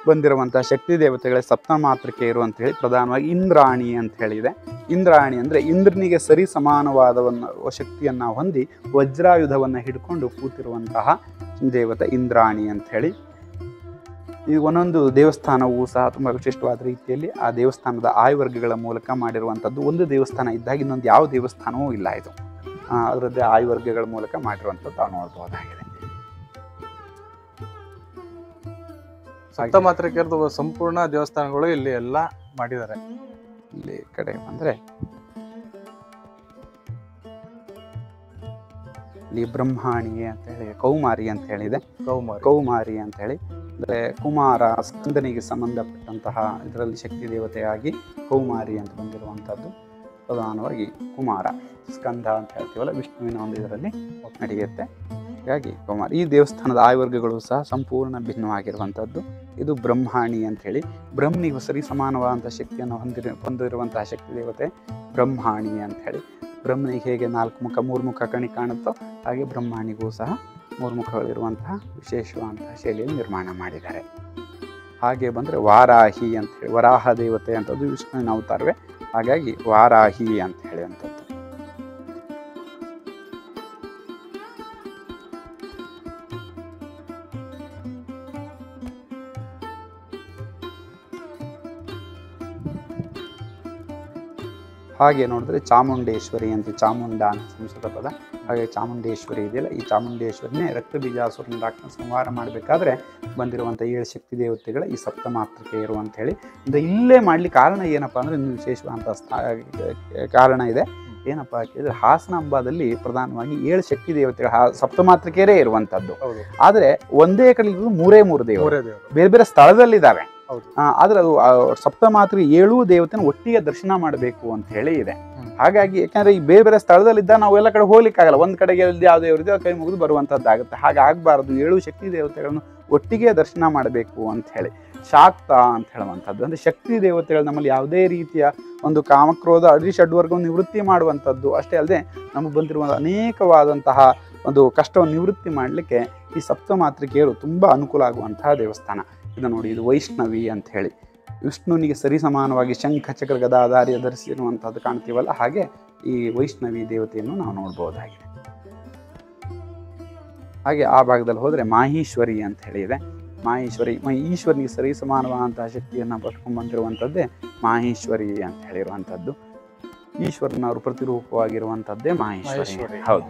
ಬಂದಿರುವಂತಹ ಶಕ್ತಿ ದೇವತೆಗಳ ಸಪ್ತಮಾತೃಕೆ ಇರು ಅಂತೇಳಿ ಪ್ರಧಾನವಾಗಿ ಇಂದ್ರಾಣಿ ಅಂತ ಹೇಳಿದೆ. ಇಂದ್ರಾಣಿ ಅಂದರೆ ಇಂದ್ರನಿಗೆ ಸರಿ ಸಮಾನವಾದವನ್ನು ಶಕ್ತಿಯನ್ನು ಹೊಂದಿ ವಜ್ರಾಯುಧವನ್ನು ಹಿಡ್ಕೊಂಡು ಕೂತಿರುವಂತಹ ದೇವತೆ ಇಂದ್ರಾಣಿ ಅಂಥೇಳಿ. ಈ ಒಂದೊಂದು ದೇವಸ್ಥಾನವೂ ಸಹ ತುಂಬ ವಿಶಿಷ್ಟವಾದ ರೀತಿಯಲ್ಲಿ ಆ ದೇವಸ್ಥಾನದ ಆಯುವರ್ಗಗಳ ಮೂಲಕ ಮಾಡಿರುವಂಥದ್ದು. ಒಂದು ದೇವಸ್ಥಾನ ಇದ್ದಾಗ ಇನ್ನೊಂದು ಯಾವ ದೇವಸ್ಥಾನವೂ ಇಲ್ಲ. ಇದು ಅದರದ್ದೇ ಆಯುವರ್ಗಗಳ ಮೂಲಕ ಮಾಡಿರುವಂಥದ್ದು ನಾವು ನೋಡ್ಬೋದಾಗಿದೆ.
ಸಪ್ತಮಾತೃಕೆಯರದು ಸಂಪೂರ್ಣ ದೇವಸ್ಥಾನಗಳು ಇಲ್ಲಿ ಎಲ್ಲ ಮಾಡಿದ್ದಾರೆ.
ಇಲ್ಲಿ ಕಡೆ ಬಂದರೆ ಇಲ್ಲಿ ಬ್ರಹ್ಮಾಣಿ ಅಂತ ಹೇಳಿ, ಕೌಮಾರಿ ಅಂತ ಹೇಳಿದೆ. ಕೌಮಾರಿ ಅಂತ ಹೇಳಿ ಅಂದರೆ ಕುಮಾರ, ಸ್ಕಂದನಿಗೆ ಸಂಬಂಧಪಟ್ಟಂತಹ ಇದರಲ್ಲಿ ಶಕ್ತಿ ದೇವತೆಯಾಗಿ ಕೌಮಾರಿ ಅಂತ ಬಂದಿರುವಂಥದ್ದು. ಪ್ರಧಾನವಾಗಿ ಕುಮಾರ, ಸ್ಕಂದ ಅಂತ ಹೇಳ್ತೀವಲ್ಲ, ವಿಷ್ಣುವಿನ ಒಂದು ಇದರಲ್ಲಿ ನಡೆಯುತ್ತೆ. ಹೀಗಾಗಿ ಕೌಮಾರಿ. ಈ ದೇವಸ್ಥಾನದ ಆಯುವರ್ಗಗಳು ಸಹ ಸಂಪೂರ್ಣ ಭಿನ್ನವಾಗಿರುವಂಥದ್ದು. ಇದು ಬ್ರಹ್ಮಾಣಿ ಅಂಥೇಳಿ, ಬ್ರಹ್ಮನಿಗೆ ಸರಿ ಸಮಾನವಾದಂಥ ಶಕ್ತಿಯನ್ನು ಹೊಂದಿರುವಂತಹ ಶಕ್ತಿ ದೇವತೆ ಬ್ರಹ್ಮಾಣಿ ಅಂಥೇಳಿ. ಬ್ರಹ್ಮನಿಗೆ ಹೇಗೆ 4 ಮುಖ 3 ಮುಖ ಕಣಿ ಕಾಣುತ್ತೋ ಹಾಗೆ ಬ್ರಹ್ಮಾಣಿಗೂ ಸಹ 3 ಮುಖಗಳಿರುವಂತಹ ವಿಶೇಷವಾದಂತಹ ಶೈಲಿಯಲ್ಲಿ ನಿರ್ಮಾಣ ಮಾಡಿದ್ದಾರೆ. ಹಾಗೆ ಬಂದರೆ ವಾರಾಹಿ ಅಂಥೇಳಿ, ವರಾಹ ದೇವತೆ ಅಂತದ್ದು ವಿಷ್ಣುವಿನ ಅವತಾರವೇ, ಹಾಗಾಗಿ ವಾರಾಹಿ ಅಂತ ಹೇಳುವಂಥದ್ದು. ಹಾಗೆ ನೋಡಿದ್ರೆ ಚಾಮುಂಡೇಶ್ವರಿ ಅಂತ, ಚಾಮುಂಡ ಅಂತ ಸಂಸ್ಕೃತ ಪದ. ಹಾಗೆ ಚಾಮುಂಡೇಶ್ವರಿ ಇದೆಯಲ್ಲ, ಈ ಚಾಮುಂಡೇಶ್ವರಿನೇ ರಕ್ತ ಬೀಜಾಸುರನ ರಾಕ್ಷಸನ ಸಂಹಾರ ಮಾಡಬೇಕಾದ್ರೆ ಬಂದಿರುವಂಥ 7 ಶಕ್ತಿ ದೇವತೆಗಳ ಈ ಸಪ್ತಮಾತೃಕೆ ಇರು ಅಂತ ಹೇಳಿ. ಇಲ್ಲೇ ಮಾಡ್ಲಿಕ್ಕೆ ಕಾರಣ ಏನಪ್ಪ ಅಂದರೆ ಇನ್ನೂ ವಿಶೇಷವಾದಂಥ ಕಾರಣ ಇದೆ. ಏನಪ್ಪ ಕೇಳಿದ್ರೆ ಹಾಸನಾಂಬದಲ್ಲಿ ಪ್ರಧಾನವಾಗಿ 7 ಶಕ್ತಿ ದೇವತೆಗಳ ಸಪ್ತಮಾತೃಕೆಯರೇ ಇರುವಂಥದ್ದು. ಆದರೆ ಒಂದೇ ಕಡೆ 3 ದೇವರು ಬೇರೆ ಬೇರೆ ಸ್ಥಳದಲ್ಲಿದ್ದಾವೆ. ಆದ್ರೆ ಅದು ಸಪ್ತಮಾತೃಕೆ 7 ದೇವತೆನ ಒಟ್ಟಿಗೆ ದರ್ಶನ ಮಾಡಬೇಕು ಅಂತ ಹೇಳಿ ಇದೆ. ಹಾಗಾಗಿ ಯಾಕಂದ್ರೆ ಈ ಬೇರೆ ಬೇರೆ ಸ್ಥಳದಲ್ಲಿದ್ದ ನಾವು ಎಲ್ಲ ಕಡೆ ಹೋಗ್ಲಿಕ್ಕಾಗಲ್ಲ. ಒಂದ್ ಕಡೆಗೆ ಯಾವ ದೇವರಿದೆ ಕೈ ಮುಗಿದು ಬರುವಂತದ್ದಾಗುತ್ತೆ. ಹಾಗಾಗಬಾರದು. 7 ಶಕ್ತಿ ದೇವತೆಗಳನ್ನು ಒಟ್ಟಿಗೆ ದರ್ಶನ ಮಾಡಬೇಕು ಅಂತ ಹೇಳಿ ಶಾಕ್ತ ಅಂತ ಹೇಳುವಂಥದ್ದು. ಅಂದ್ರೆ ಶಕ್ತಿ ದೇವತೆಗಳು ನಮ್ಮಲ್ಲಿ ಯಾವುದೇ ರೀತಿಯ ಒಂದು ಕಾಮಕ್ರೋಧ ಅಡಿಷಡ್ವರ್ಗವನ್ನು ನಿವೃತ್ತಿ ಮಾಡುವಂಥದ್ದು ಅಷ್ಟೇ ಅಲ್ಲದೆ ನಮಗೆ ಬಂದಿರುವ ಅನೇಕವಾದಂತಹ ಒಂದು ಕಷ್ಟವನ್ನು ನಿವೃತ್ತಿ ಮಾಡಲಿಕ್ಕೆ ಈ ಸಪ್ತಮಾತೃಕೆಯರು ತುಂಬಾ ಅನುಕೂಲ ಆಗುವಂತಹ ದೇವಸ್ಥಾನ. ಇದು ನೋಡಿ, ಇದು ವೈಷ್ಣವಿ ಅಂತ ಹೇಳಿ ವಿಷ್ಣುವಿನಿಗೆ ಸರಿ ಸಮಾನವಾಗಿ ಶಂಖ ಚಕ್ರ ಗದಾಧಾರಿಯ ಧರಿಸಿರುವಂಥದ್ದು ಕಾಣ್ತೀವಲ್ಲ, ಹಾಗೆ ಈ ವೈಷ್ಣವಿ ದೇವತೆಯನ್ನು ನಾವು ನೋಡ್ಬೋದಾಗಿದೆ. ಹಾಗೆ ಆ ಭಾಗದಲ್ಲಿ ಹೋದರೆ ಮಾಹೇಶ್ವರಿ ಅಂತ ಹೇಳಿದೆ. ಮಾಹೇಶ್ವರಿ, ಈಶ್ವರನಿಗೆ ಸರಿ ಸಮಾನವಾದಂತಹ ಶಕ್ತಿಯನ್ನು ಪಡ್ಕೊಂಡು ಬಂದಿರುವಂಥದ್ದೇ ಮಾಹೇಶ್ವರಿ ಅಂತ ಹೇಳಿರುವಂಥದ್ದು. ಈಶ್ವರನವರು ಪ್ರತಿರೂಪವಾಗಿರುವಂಥದ್ದೇ ಮಾಹೇಶ್ವರಿ. ಹೌದು.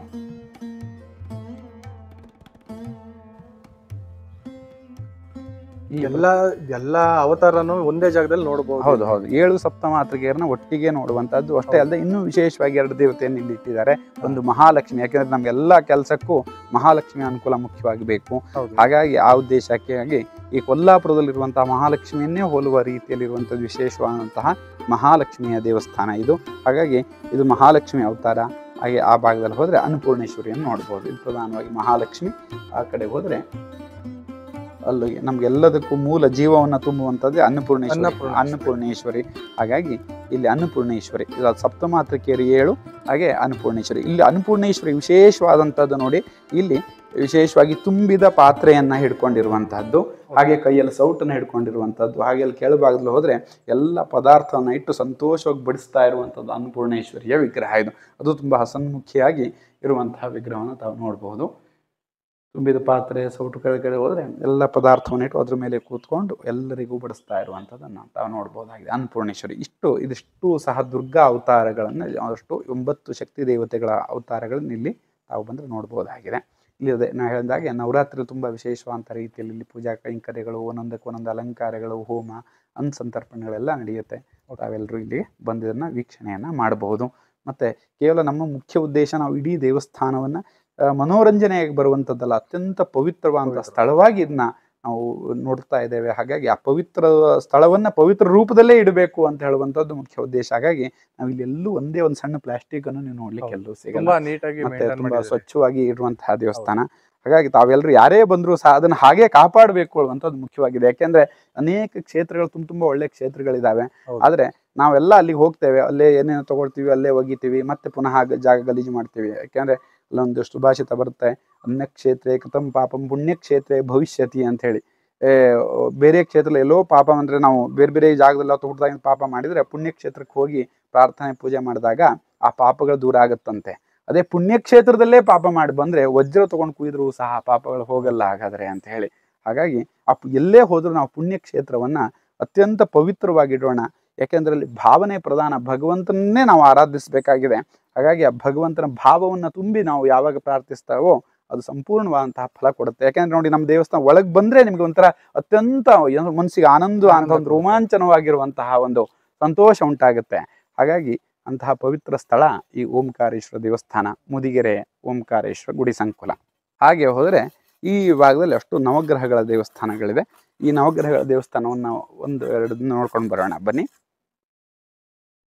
ಎಲ್ಲ ಅವತಾರನು ಒಂದೇ ಜಾಗದಲ್ಲಿ ನೋಡಬಹುದು.
ಹೌದು ಹೌದು, 7 ಸಪ್ತಮಾತೃಕೆಯರನ್ನ ಒಟ್ಟಿಗೆ ನೋಡುವಂತದ್ದು ಅಷ್ಟೇ ಅಲ್ಲದೆ ಇನ್ನೂ ವಿಶೇಷವಾಗಿ 2 ದೇವತೆಯನ್ನು ಇಲ್ಲಿ ಇಟ್ಟಿದ್ದಾರೆ. ಒಂದು ಮಹಾಲಕ್ಷ್ಮಿ, ಯಾಕೆಂದ್ರೆ ನಮ್ಗೆಲ್ಲಾ ಕೆಲಸಕ್ಕೂ ಮಹಾಲಕ್ಷ್ಮಿ ಅನುಕೂಲ ಮುಖ್ಯವಾಗಿ ಬೇಕು. ಹಾಗಾಗಿ ಆ ಉದ್ದೇಶಕ್ಕಾಗಿ ಈ ಕೊಲ್ಲಾಪುರದಲ್ಲಿರುವಂತಹ ಮಹಾಲಕ್ಷ್ಮಿಯನ್ನೇ ಹೋಲುವ ರೀತಿಯಲ್ಲಿರುವಂಥದ್ದು ವಿಶೇಷವಾದಂತಹ ಮಹಾಲಕ್ಷ್ಮಿಯ ದೇವಸ್ಥಾನ ಇದು. ಹಾಗಾಗಿ ಇದು ಮಹಾಲಕ್ಷ್ಮಿ ಅವತಾರ. ಹಾಗೆ ಆ ಭಾಗದಲ್ಲಿ ಹೋದ್ರೆ ಅನ್ನಪೂರ್ಣೇಶ್ವರಿಯನ್ನು ನೋಡ್ಬೋದು. ಇದು ಪ್ರಧಾನವಾಗಿ ಮಹಾಲಕ್ಷ್ಮಿ. ಆ ಕಡೆ ಹೋದ್ರೆ ಅಲ್ಲಿ ನಮ್ಗೆಲ್ಲದಕ್ಕೂ ಮೂಲ ಜೀವವನ್ನು ತುಂಬುವಂಥದ್ದೇ ಅನ್ನಪೂರ್ಣೇಶ್ವರಿ. ಹಾಗಾಗಿ ಇಲ್ಲಿ ಅನ್ನಪೂರ್ಣೇಶ್ವರಿ, ಇದು ಸಪ್ತಮಾತೃಕೆಯರು 7, ಹಾಗೆ ಅನ್ನಪೂರ್ಣೇಶ್ವರಿ. ಇಲ್ಲಿ ಅನ್ನಪೂರ್ಣೇಶ್ವರಿ ವಿಶೇಷವಾದಂಥದ್ದು ನೋಡಿ, ಇಲ್ಲಿ ವಿಶೇಷವಾಗಿ ತುಂಬಿದ ಪಾತ್ರೆಯನ್ನು ಹಿಡ್ಕೊಂಡಿರುವಂತಹದ್ದು, ಹಾಗೆ ಕೈಯಲ್ಲಿ ಸೌಟನ್ನು ಹಿಡ್ಕೊಂಡಿರುವಂಥದ್ದು. ಹಾಗೆ ಅಲ್ಲಿ ಕೆಳಭಾಗದಲ್ಲಿ ಹೋದರೆ ಎಲ್ಲ ಪದಾರ್ಥವನ್ನು ಇಟ್ಟು ಸಂತೋಷವಾಗಿ ಬಡಿಸ್ತಾ ಇರುವಂಥದ್ದು ಅನ್ನಪೂರ್ಣೇಶ್ವರಿಯ ವಿಗ್ರಹ ಇದು. ಅದು ತುಂಬ ಹಸನ್ಮುಖಿಯಾಗಿ ಇರುವಂತಹ ವಿಗ್ರಹವನ್ನು ತಾವು ನೋಡಬಹುದು. ತುಂಬಿದ ಪಾತ್ರೆ ಸೌಟು ಕೆಳಗಡೆ ಹೋದರೆ ಎಲ್ಲ ಪದಾರ್ಥವನ್ನು ಇಟ್ಟು ಅದ್ರ ಮೇಲೆ ಕೂತ್ಕೊಂಡು ಎಲ್ಲರಿಗೂ ಬಡಿಸ್ತಾ ಇರುವಂಥದ್ದನ್ನು ತಾವು ನೋಡ್ಬೋದಾಗಿದೆ. ಅನ್ನಪೂರ್ಣೇಶ್ವರಿ ಇದಿಷ್ಟು ಸಹ ದುರ್ಗಾ ಅವತಾರಗಳನ್ನು ಅಷ್ಟು 9 ಶಕ್ತಿ ದೇವತೆಗಳ ಅವತಾರಗಳನ್ನು ಇಲ್ಲಿ ತಾವು ಬಂದರೆ ನೋಡ್ಬೋದಾಗಿದೆ. ಇಲ್ಲಿ ಅದೇ ನಾನು ಹೇಳಿದಾಗೆ ನವರಾತ್ರಿ ತುಂಬ ವಿಶೇಷವಾದಂಥ ರೀತಿಯಲ್ಲಿ ಇಲ್ಲಿ ಪೂಜಾ ಕೈಂಕರ್ಯಗಳು, ಒಂದೊಂದಕ್ಕೆ ಒಂದೊಂದು ಅಲಂಕಾರಗಳು, ಹೋಮ, ಸಂತರ್ಪಣೆಗಳೆಲ್ಲ ನಡೆಯುತ್ತೆ. ತಾವೆಲ್ಲರೂ ಇಲ್ಲಿ ಬಂದಿದ್ದನ್ನು ವೀಕ್ಷಣೆಯನ್ನು ಮಾಡಬಹುದು. ಮತ್ತು ಕೇವಲ ನಮ್ಮ ಮುಖ್ಯ ಉದ್ದೇಶ ನಾವು ಇಡೀ ದೇವಸ್ಥಾನವನ್ನು ಮನೋರಂಜನೆಯಾಗಿ ಬರುವಂಥದ್ದಲ್ಲ, ಅತ್ಯಂತ ಪವಿತ್ರವಾದಂಥ ಸ್ಥಳವಾಗಿ ಇದನ್ನ ನಾವು ನೋಡ್ತಾ ಇದ್ದೇವೆ. ಹಾಗಾಗಿ ಆ ಪವಿತ್ರ ಸ್ಥಳವನ್ನು ಪವಿತ್ರ ರೂಪದಲ್ಲೇ ಇಡಬೇಕು ಅಂತ ಹೇಳುವಂಥದ್ದು ಮುಖ್ಯ ಉದ್ದೇಶ. ಹಾಗಾಗಿ ನಾವು ಇಲ್ಲಿ ಎಲ್ಲೂ ಒಂದೇ ಒಂದು ಸಣ್ಣ ಪ್ಲಾಸ್ಟಿಕ್ ಅನ್ನು ನೀವು ನೋಡ್ಲಿಕ್ಕೆ ಎಲ್ಲೂ ಸಿಗಲ್ಲ. ಮತ್ತೆ ತುಂಬಾ ಸ್ವಚ್ಛವಾಗಿ ಇರುವಂತಹ ದೇವಸ್ಥಾನ. ಹಾಗಾಗಿ ತಾವೆಲ್ಲರೂ ಯಾರೇ ಬಂದರೂ ಸಹ ಅದನ್ನು ಹಾಗೆ ಕಾಪಾಡಬೇಕು ಅನ್ನುವಂಥದ್ದು ಮುಖ್ಯವಾಗಿದೆ. ಯಾಕೆಂದ್ರೆ ಅನೇಕ ಕ್ಷೇತ್ರಗಳು ತುಂಬ ಒಳ್ಳೆ ಕ್ಷೇತ್ರಗಳಿದ್ದಾವೆ. ಆದರೆ ನಾವೆಲ್ಲ ಅಲ್ಲಿಗೆ ಹೋಗ್ತೇವೆ, ಅಲ್ಲೇ ಏನೇನು ತಗೊಳ್ತೀವಿ, ಅಲ್ಲೇ ಒಗಿತೀವಿ, ಮತ್ತೆ ಪುನಃ ಜಾಗ ಗಲೀಜು ಮಾಡ್ತೀವಿ. ಯಾಕೆಂದ್ರೆ ಅಲ್ಲೊಂದು ಸುಭಾಷಿತ ಬರುತ್ತೆ, ಅನ್ಯಕ್ಷೇತ್ರೇ ಕೃತಂ ಪಾಪಂ ಪುಣ್ಯಕ್ಷೇತ್ರೇ ಭವಿಷ್ಯತಿ ಅಂತ ಹೇಳಿ. ಬೇರೆ ಕ್ಷೇತ್ರದಲ್ಲಿ ಎಲ್ಲೋ ಪಾಪ ಅಂದರೆ ನಾವು ಬೇರೆ ಬೇರೆ ಜಾಗದಲ್ಲಿ ಹುಟ್ಟಿದಾಗ ಪಾಪ ಮಾಡಿದರೆ ಪುಣ್ಯಕ್ಷೇತ್ರಕ್ಕೆ ಹೋಗಿ ಪ್ರಾರ್ಥನೆ ಪೂಜೆ ಮಾಡಿದಾಗ ಆ ಪಾಪಗಳು ದೂರ ಆಗುತ್ತಂತೆ. ಅದೇ ಪುಣ್ಯಕ್ಷೇತ್ರದಲ್ಲೇ ಪಾಪ ಮಾಡಿ ಬಂದರೆ ವಜ್ರ ತೊಗೊಂಡು ಕುಯ್ದರೂ ಸಹ ಪಾಪಗಳು ಹೋಗಲ್ಲ ಹಾಗಾದರೆ ಅಂತ ಹೇಳಿ. ಹಾಗಾಗಿ ಎಲ್ಲೇ ಹೋದರೂ ನಾವು ಪುಣ್ಯಕ್ಷೇತ್ರವನ್ನು ಅತ್ಯಂತ ಪವಿತ್ರವಾಗಿಡೋಣ. ಯಾಕೆಂದ್ರೆ ಅಲ್ಲಿ ಭಾವನೆ ಪ್ರಧಾನ, ಭಗವಂತನನ್ನೇ ನಾವು ಆರಾಧಿಸಬೇಕಾಗಿದೆ. ಹಾಗಾಗಿ ಆ ಭಗವಂತನ ಭಾವವನ್ನು ತುಂಬಿ ನಾವು ಯಾವಾಗ ಪ್ರಾರ್ಥಿಸ್ತಾವೋ ಅದು ಸಂಪೂರ್ಣವಾದಂತಹ ಫಲ ಕೊಡುತ್ತೆ. ಯಾಕೆಂದ್ರೆ ನೋಡಿ, ನಮ್ಮ ದೇವಸ್ಥಾನ ಒಳಗೆ ಬಂದರೆ ನಿಮ್ಗೆ ಒಂಥರ ಅತ್ಯಂತ ಮನಸ್ಸಿಗೆ ಆನಂದ ಒಂದು ರೋಮಾಂಚನವಾಗಿರುವಂತಹ ಒಂದು ಸಂತೋಷ ಉಂಟಾಗುತ್ತೆ. ಹಾಗಾಗಿ ಅಂತಹ ಪವಿತ್ರ ಸ್ಥಳ ಈ ಓಂಕಾರೇಶ್ವರ ದೇವಸ್ಥಾನ, ಮುದಿಗೆರೆ ಓಂಕಾರೇಶ್ವರ ಗುಡಿ ಸಂಕುಲ. ಹಾಗೆ ಹೋದರೆ ಈ ಭಾಗದಲ್ಲಿ ಅಷ್ಟು ನವಗ್ರಹಗಳ ದೇವಸ್ಥಾನಗಳಿದೆ. ಈ ನವಗ್ರಹಗಳ ದೇವಸ್ಥಾನವನ್ನು ಒಂದು ಎರಡು ನೋಡ್ಕೊಂಡು ಬರೋಣ ಬನ್ನಿ.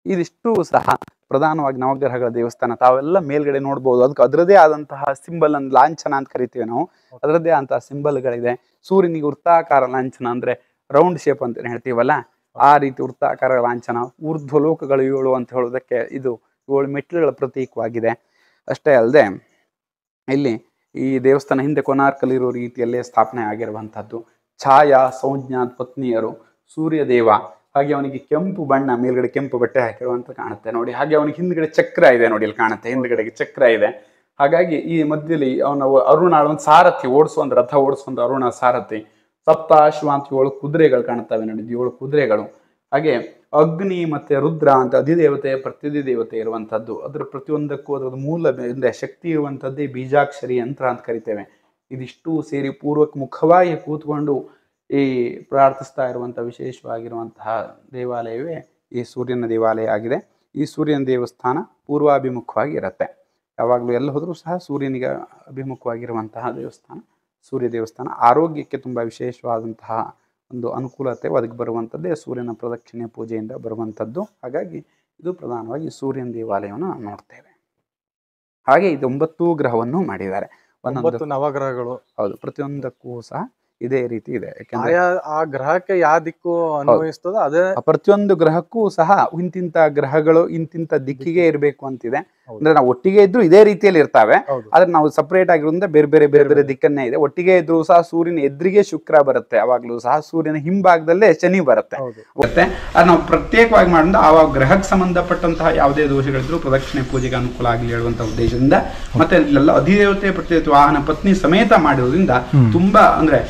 ಇದಿಷ್ಟು ಸಹ ಪ್ರಧಾನವಾಗಿ ನವಗ್ರಹಗಳ ದೇವಸ್ಥಾನ. ತಾವೆಲ್ಲ ಮೇಲ್ಗಡೆ ನೋಡ್ಬೋದು. ಅದಕ್ಕೆ ಅದರದೇ ಆದಂತಹ ಸಿಂಬಲ್, ಒಂದು ಲಾಂಛನ ಅಂತ ಕರಿತೀವಿ ನಾವು, ಅದರದ್ದೇ ಆದಂತಹ ಸಿಂಬಲ್ಗಳಿದೆ. ಸೂರ್ಯನಿಗೆ ವೃತ್ತಾಕಾರ ಲಾಂಛನ ಅಂದರೆ ರೌಂಡ್ ಶೇಪ್ ಅಂತ ಹೇಳ್ತೀವಲ್ಲ, ಆ ರೀತಿ ವೃತ್ತಾಕಾರ ಲಾಂಛನ. ಊರ್ಧ್ವ ಲೋಕಗಳು 7 ಅಂತ ಹೇಳೋದಕ್ಕೆ ಇದು 7 ಮೆಟ್ಟಿಲುಗಳ ಪ್ರತೀಕವಾಗಿದೆ. ಅಷ್ಟೇ ಅಲ್ಲದೆ ಇಲ್ಲಿ ಈ ದೇವಸ್ಥಾನ ಹಿಂದೆ ಕೊನಾರ್ಕಲ್ಲಿರೋ ರೀತಿಯಲ್ಲೇ ಸ್ಥಾಪನೆ ಆಗಿರುವಂಥದ್ದು. ಛಾಯಾ ಸಂಜ್ಞಾತ್ ಪತ್ನಿಯರು ಸೂರ್ಯದೇವ. ಹಾಗೆ ಅವನಿಗೆ ಕೆಂಪು ಬಣ್ಣ, ಮೇಲ್ಗಡೆ ಕೆಂಪು ಬಟ್ಟೆ ಹಾಕಿರುವಂತ ಕಾಣುತ್ತೆ ನೋಡಿ. ಹಾಗೆ ಅವನಿಗೆ ಹಿಂದ್ಗಡೆ ಚಕ್ರ ಇದೆ ನೋಡಿ, ಇಲ್ಲಿ ಕಾಣುತ್ತೆ ಹಿಂದ್ಗಡೆಗೆ ಚಕ್ರ ಇದೆ. ಹಾಗಾಗಿ ಈ ಮಧ್ಯದಲ್ಲಿ ಅವನ ಅರುಣ ಒಂದು ಸಾರಥಿ ಒಂದು ರಥ ಓಡಿಸುವಂತ ಅರುಣ ಸಾರಥಿ. ಸಪ್ತಾಶ್ವ ಅಂತ 7 ಕುದುರೆಗಳು ಕಾಣುತ್ತವೆ ನೋಡಿ, 7 ಕುದುರೆಗಳು. ಹಾಗೆ ಅಗ್ನಿ ಮತ್ತೆ ರುದ್ರ ಅಂತ ಅಧಿದೇವತೆ ಪ್ರತ್ಯಧಿದೇವತೆ ಇರುವಂತದ್ದು. ಅದ್ರ ಪ್ರತಿಯೊಂದಕ್ಕೂ ಅದರ ಮೂಲ ಶಕ್ತಿ ಇರುವಂತದ್ದೇ ಬೀಜಾಕ್ಷರಿ ಯಂತ್ರ ಅಂತ ಕರಿತೇವೆ. ಇದಿಷ್ಟು ಸೇರಿ ಪೂರ್ವಕ ಮುಖವಾಗಿ ಕೂತ್ಕೊಂಡು ಈ ಪ್ರಾರ್ಥಿಸ್ತಾ ಇರುವಂತಹ ವಿಶೇಷವಾಗಿರುವಂತಹ ದೇವಾಲಯವೇ ಈ ಸೂರ್ಯನ ದೇವಾಲಯ ಆಗಿದೆ. ಈ ಸೂರ್ಯನ ದೇವಸ್ಥಾನ ಪೂರ್ವಾಭಿಮುಖವಾಗಿ ಇರುತ್ತೆ. ಯಾವಾಗಲೂ ಎಲ್ಲ ಹೋದರೂ ಸಹ ಸೂರ್ಯನಿಗೆ ಅಭಿಮುಖವಾಗಿರುವಂತಹ ದೇವಸ್ಥಾನ ಸೂರ್ಯ ದೇವಸ್ಥಾನ. ಆರೋಗ್ಯಕ್ಕೆ ತುಂಬ ವಿಶೇಷವಾದಂತಹ ಒಂದು ಅನುಕೂಲತೆ ಒದಗಿ ಬರುವಂಥದ್ದೇ ಸೂರ್ಯನ ಪ್ರದಕ್ಷಿಣೆ ಪೂಜೆಯಿಂದ ಬರುವಂಥದ್ದು. ಹಾಗಾಗಿ ಇದು ಪ್ರಧಾನವಾಗಿ ಸೂರ್ಯನ ದೇವಾಲಯವನ್ನು ನಾವು ನೋಡ್ತೇವೆ. ಹಾಗೆ ಇದು 9 ಗ್ರಹವನ್ನು ಮಾಡಿದ್ದಾರೆ.
9 ನವಗ್ರಹಗಳು.
ಹೌದು, ಪ್ರತಿಯೊಂದಕ್ಕೂ ಸಹ ಇದೇ ರೀತಿ ಇದೆ. ಯಾಕಂದ್ರೆ
ಆ ಗ್ರಹಕ್ಕೆ ಯಾವ ದಿಕ್ಕು ಅನ್ವಯಿಸ್ತದೋ ಅದೇ
ಪ್ರತಿಯೊಂದು ಗ್ರಹಕ್ಕೂ ಸಹ ಇಂತಿಂತ ಗ್ರಹಗಳು ಇಂತಿಂತ ದಿಕ್ಕಿಗೆ ಇರಬೇಕು ಅಂತಿದೆ. ಅಂದ್ರೆ ನಾವು ಒಟ್ಟಿಗೆ ಇದ್ರು ಇದೇ ರೀತಿಯಲ್ಲಿ ಇರ್ತಾವೆ, ಆದ್ರೆ ನಾವು ಸಪರೇಟ್ ಆಗಿರೋದ್ರಿಂದ ಬೇರೆ ಬೇರೆ ಬೇರೆ ಬೇರೆ ದಿಕ್ಕನ್ನೇ ಇದೆ. ಒಟ್ಟಿಗೆ ಇದ್ರು ಸಹ ಸೂರ್ಯನ ಎದುರಿಗೆ ಶುಕ್ರ ಬರುತ್ತೆ, ಅವಾಗ್ಲೂ ಸಹ ಸೂರ್ಯನ ಹಿಂಭಾಗದಲ್ಲೇ ಶನಿ ಬರುತ್ತೆ. ಮತ್ತೆ ಅದು ನಾವು ಪ್ರತ್ಯೇಕವಾಗಿ ಮಾಡೋದು ಆವಾಗ ಗ್ರಹಕ್ಕೆ ಸಂಬಂಧಪಟ್ಟಂತಹ ಯಾವುದೇ ದೋಷಗಳಿದ್ರು ಪ್ರದಕ್ಷಿಣೆ ಪೂಜೆಗೆ ಅನುಕೂಲ ಆಗಲಿ ಹೇಳುವಂತಹ ಉದ್ದೇಶದಿಂದ, ಮತ್ತೆ ಇಲ್ಲೆಲ್ಲ ಅಧಿದೇವತೆ ಪ್ರತ್ಯೇಕ ವಾಹನ ಪತ್ನಿ ಸಮೇತ ಮಾಡಿರೋದ್ರಿಂದ ತುಂಬಾ ಅಂದ್ರೆ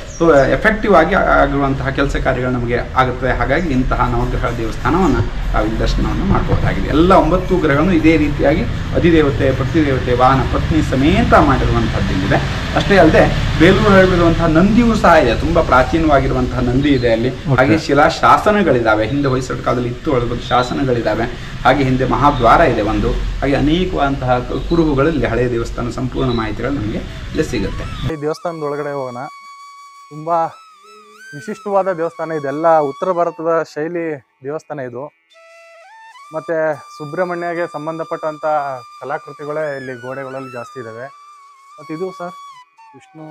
ಎಫೆಕ್ಟಿವ್ ಆಗಿ ಆಗಿರುವಂತಹ ಕೆಲಸ ಕಾರ್ಯಗಳು ನಮಗೆ ಆಗುತ್ತದೆ. ಹಾಗಾಗಿ ಇಂತಹ ನವಗ್ರಹ ದೇವಸ್ಥಾನವನ್ನು ನಾವು ದರ್ಶನವನ್ನು ಮಾಡಬಹುದಾಗಿದೆ. ಎಲ್ಲ 9 ಗ್ರಹಗಳನ್ನು ಇದೇ ರೀತಿಯಾಗಿ ಅಧಿದೇವತೆ ಪ್ರತಿದೇವತೆ ವಾಹನ ಪತ್ನಿ ಸಮೇತ ಮಾಡಿರುವಂತಹದ್ದು ಇಲ್ಲಿದೆ. ಅಷ್ಟೇ ಅಲ್ಲದೆ ಬೇಲೂರು ಹಳ್ಳಿರುವಂತಹ ನಂದಿಯೂ ಸಹ ಇದೆ, ತುಂಬಾ ಪ್ರಾಚೀನವಾಗಿರುವಂತಹ ನಂದಿ ಇದೆ ಅಲ್ಲಿ. ಹಾಗೆ ಶಿಲಾ ಶಾಸನಗಳಿದ್ದಾವೆ, ಹಿಂದೆ ಹೊಯ್ಸಳ ಕಾಲದಲ್ಲಿ ಇತ್ತು ಒಳಗೆ ಶಾಸನಗಳಿದ್ದಾವೆ. ಹಾಗೆ ಹಿಂದೆ ಮಹಾದ್ವಾರ ಇದೆ ಒಂದು. ಹಾಗೆ ಅನೇಕವಾದಂತಹ ಕುರುಹುಗಳಲ್ಲಿ ಹಳೆಯ ದೇವಸ್ಥಾನ ಸಂಪೂರ್ಣ ಮಾಹಿತಿಗಳು ನಮಗೆ ಇಲ್ಲಿ ಸಿಗುತ್ತೆ.
ಈ ದೇವಸ್ಥಾನದ ಒಳಗಡೆ ಹೋಗೋಣ. ತುಂಬಾ ವಿಶಿಷ್ಟವಾದ ದೇವಸ್ಥಾನ. ಇದೆಲ್ಲ ಉತ್ತರ ಭಾರತದ ಶೈಲಿ ದೇವಸ್ಥಾನ ಇದು. ಮತ್ತೆ ಸುಬ್ರಹ್ಮಣ್ಯಗೆ ಸಂಬಂಧಪಟ್ಟಂತ ಕಲಾಕೃತಿಗಳೇ ಇಲ್ಲಿ ಗೋಡೆಗಳಲ್ಲಿ ಜಾಸ್ತಿ ಇದಾವೆ. ಮತ್ತೆ ಇದು ಸರ್ ವಿಷ್ಣು.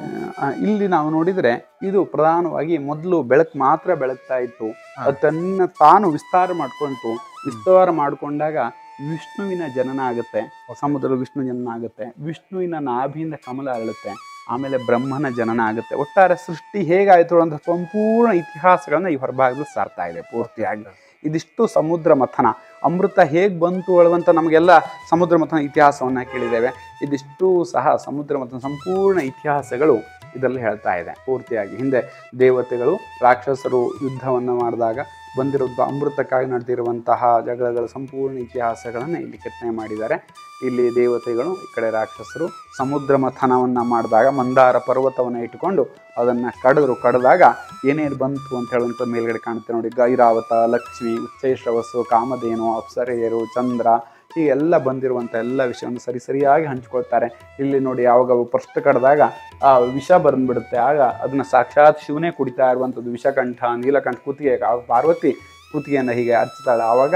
ಇಲ್ಲಿ ನಾವು ನೋಡಿದ್ರೆ ಇದು ಪ್ರಧಾನವಾಗಿ ಮೊದಲು ಬೆಳಕು ಮಾತ್ರ ಬೆಳಗ್ತಾ ಇತ್ತು. ಅದು ತನ್ನ ತಾನು ವಿಸ್ತಾರ ಮಾಡಿಕೊಂಡಾಗ ವಿಷ್ಣುವಿನ ಜನನ ಆಗುತ್ತೆ. ಸಮುದ್ರದ ವಿಷ್ಣು ಜನನ ಆಗುತ್ತೆ. ವಿಷ್ಣುವಿನ ನಾಭಿಯಿಂದ ಕಮಲ ಅರಳುತ್ತೆ. ಆಮೇಲೆ ಬ್ರಹ್ಮನ ಜನನ ಆಗುತ್ತೆ. ಒಟ್ಟಾರೆ ಸೃಷ್ಟಿ ಹೇಗಾಯಿತು ಅಂತ ಸಂಪೂರ್ಣ ಇತಿಹಾಸಗಳನ್ನ ಈ ಹೊರಭಾಗದಲ್ಲಿ ಸಾರ್ತಾ ಇದೆ ಪೂರ್ತಿಯಾಗಿ. ಇದಿಷ್ಟು ಸಮುದ್ರ ಮಥನ, ಅಮೃತ ಹೇಗೆ ಬಂತು ಹೇಳುವಂಥ ನಮಗೆಲ್ಲ ಸಮುದ್ರ ಮಥನ ಇತಿಹಾಸವನ್ನು ಕೇಳಿದ್ದೇವೆ. ಇದಿಷ್ಟು ಸಹ ಸಮುದ್ರ ಮಥನ ಸಂಪೂರ್ಣ ಇತಿಹಾಸಗಳು ಇದರಲ್ಲಿ ಹೇಳ್ತಾ ಇದೆ ಪೂರ್ತಿಯಾಗಿ. ಹಿಂದೆ ದೇವತೆಗಳು ರಾಕ್ಷಸರು ಯುದ್ಧವನ್ನು ಮಾಡಿದಾಗ ಬಂದಿರೋದು ಅಮೃತಕ್ಕಾಗಿ ನಡೆದಿರುವಂತಹ ಜಗಳಗಳ ಸಂಪೂರ್ಣ ಇತಿಹಾಸಗಳನ್ನು ಇಲ್ಲಿ ಕೆತ್ತನೆ ಮಾಡಿದ್ದಾರೆ. ಇಲ್ಲಿ ದೇವತೆಗಳು, ಈ ಕಡೆ ರಾಕ್ಷಸರು ಸಮುದ್ರ ಮಥನವನ್ನು ಮಾಡಿದಾಗ ಮಂದಾರ ಪರ್ವತವನ್ನು ಇಟ್ಟುಕೊಂಡು ಅದನ್ನು ಕಡಿದಾಗ ಏನೇನು ಬಂತು ಅಂತ ಹೇಳುವಂಥ ಮೇಲ್ಗಡೆ ಕಾಣುತ್ತೆ ನೋಡಿ. ಐರಾವತ, ಲಕ್ಷ್ಮಿ, ಉಚ್ಚೈಶ್ರವಸ್ಸು, ಕಾಮಧೇನು, ಅಪ್ಸರೆಯರು, ಚಂದ್ರ, ಹೀಗೆಲ್ಲ ಬಂದಿರುವಂಥ ಎಲ್ಲ ವಿಷಯವನ್ನು ಸರಿಯಾಗಿ ಹಂಚ್ಕೊಳ್ತಾರೆ. ಇಲ್ಲಿ ನೋಡಿ, ಯಾವಾಗ ಫಸ್ಟ್ ಕಡಿದಾಗ ಆ ವಿಷ ಬಂದ್ಬಿಡುತ್ತೆ, ಆಗ ಅದನ್ನು ಸಾಕ್ಷಾತ್ ಶಿವನೇ ಕುಡಿತಾ ಇರುವಂಥದ್ದು. ವಿಷಕಂಠ, ನೀಲಕಂಠ ಕುತ್ತಿಗೆ, ಪಾರ್ವತಿ ಕುತ್ತಿಗೆಯನ್ನು ಹೀಗೆ ಹಚ್ತಾಳೆ. ಆವಾಗ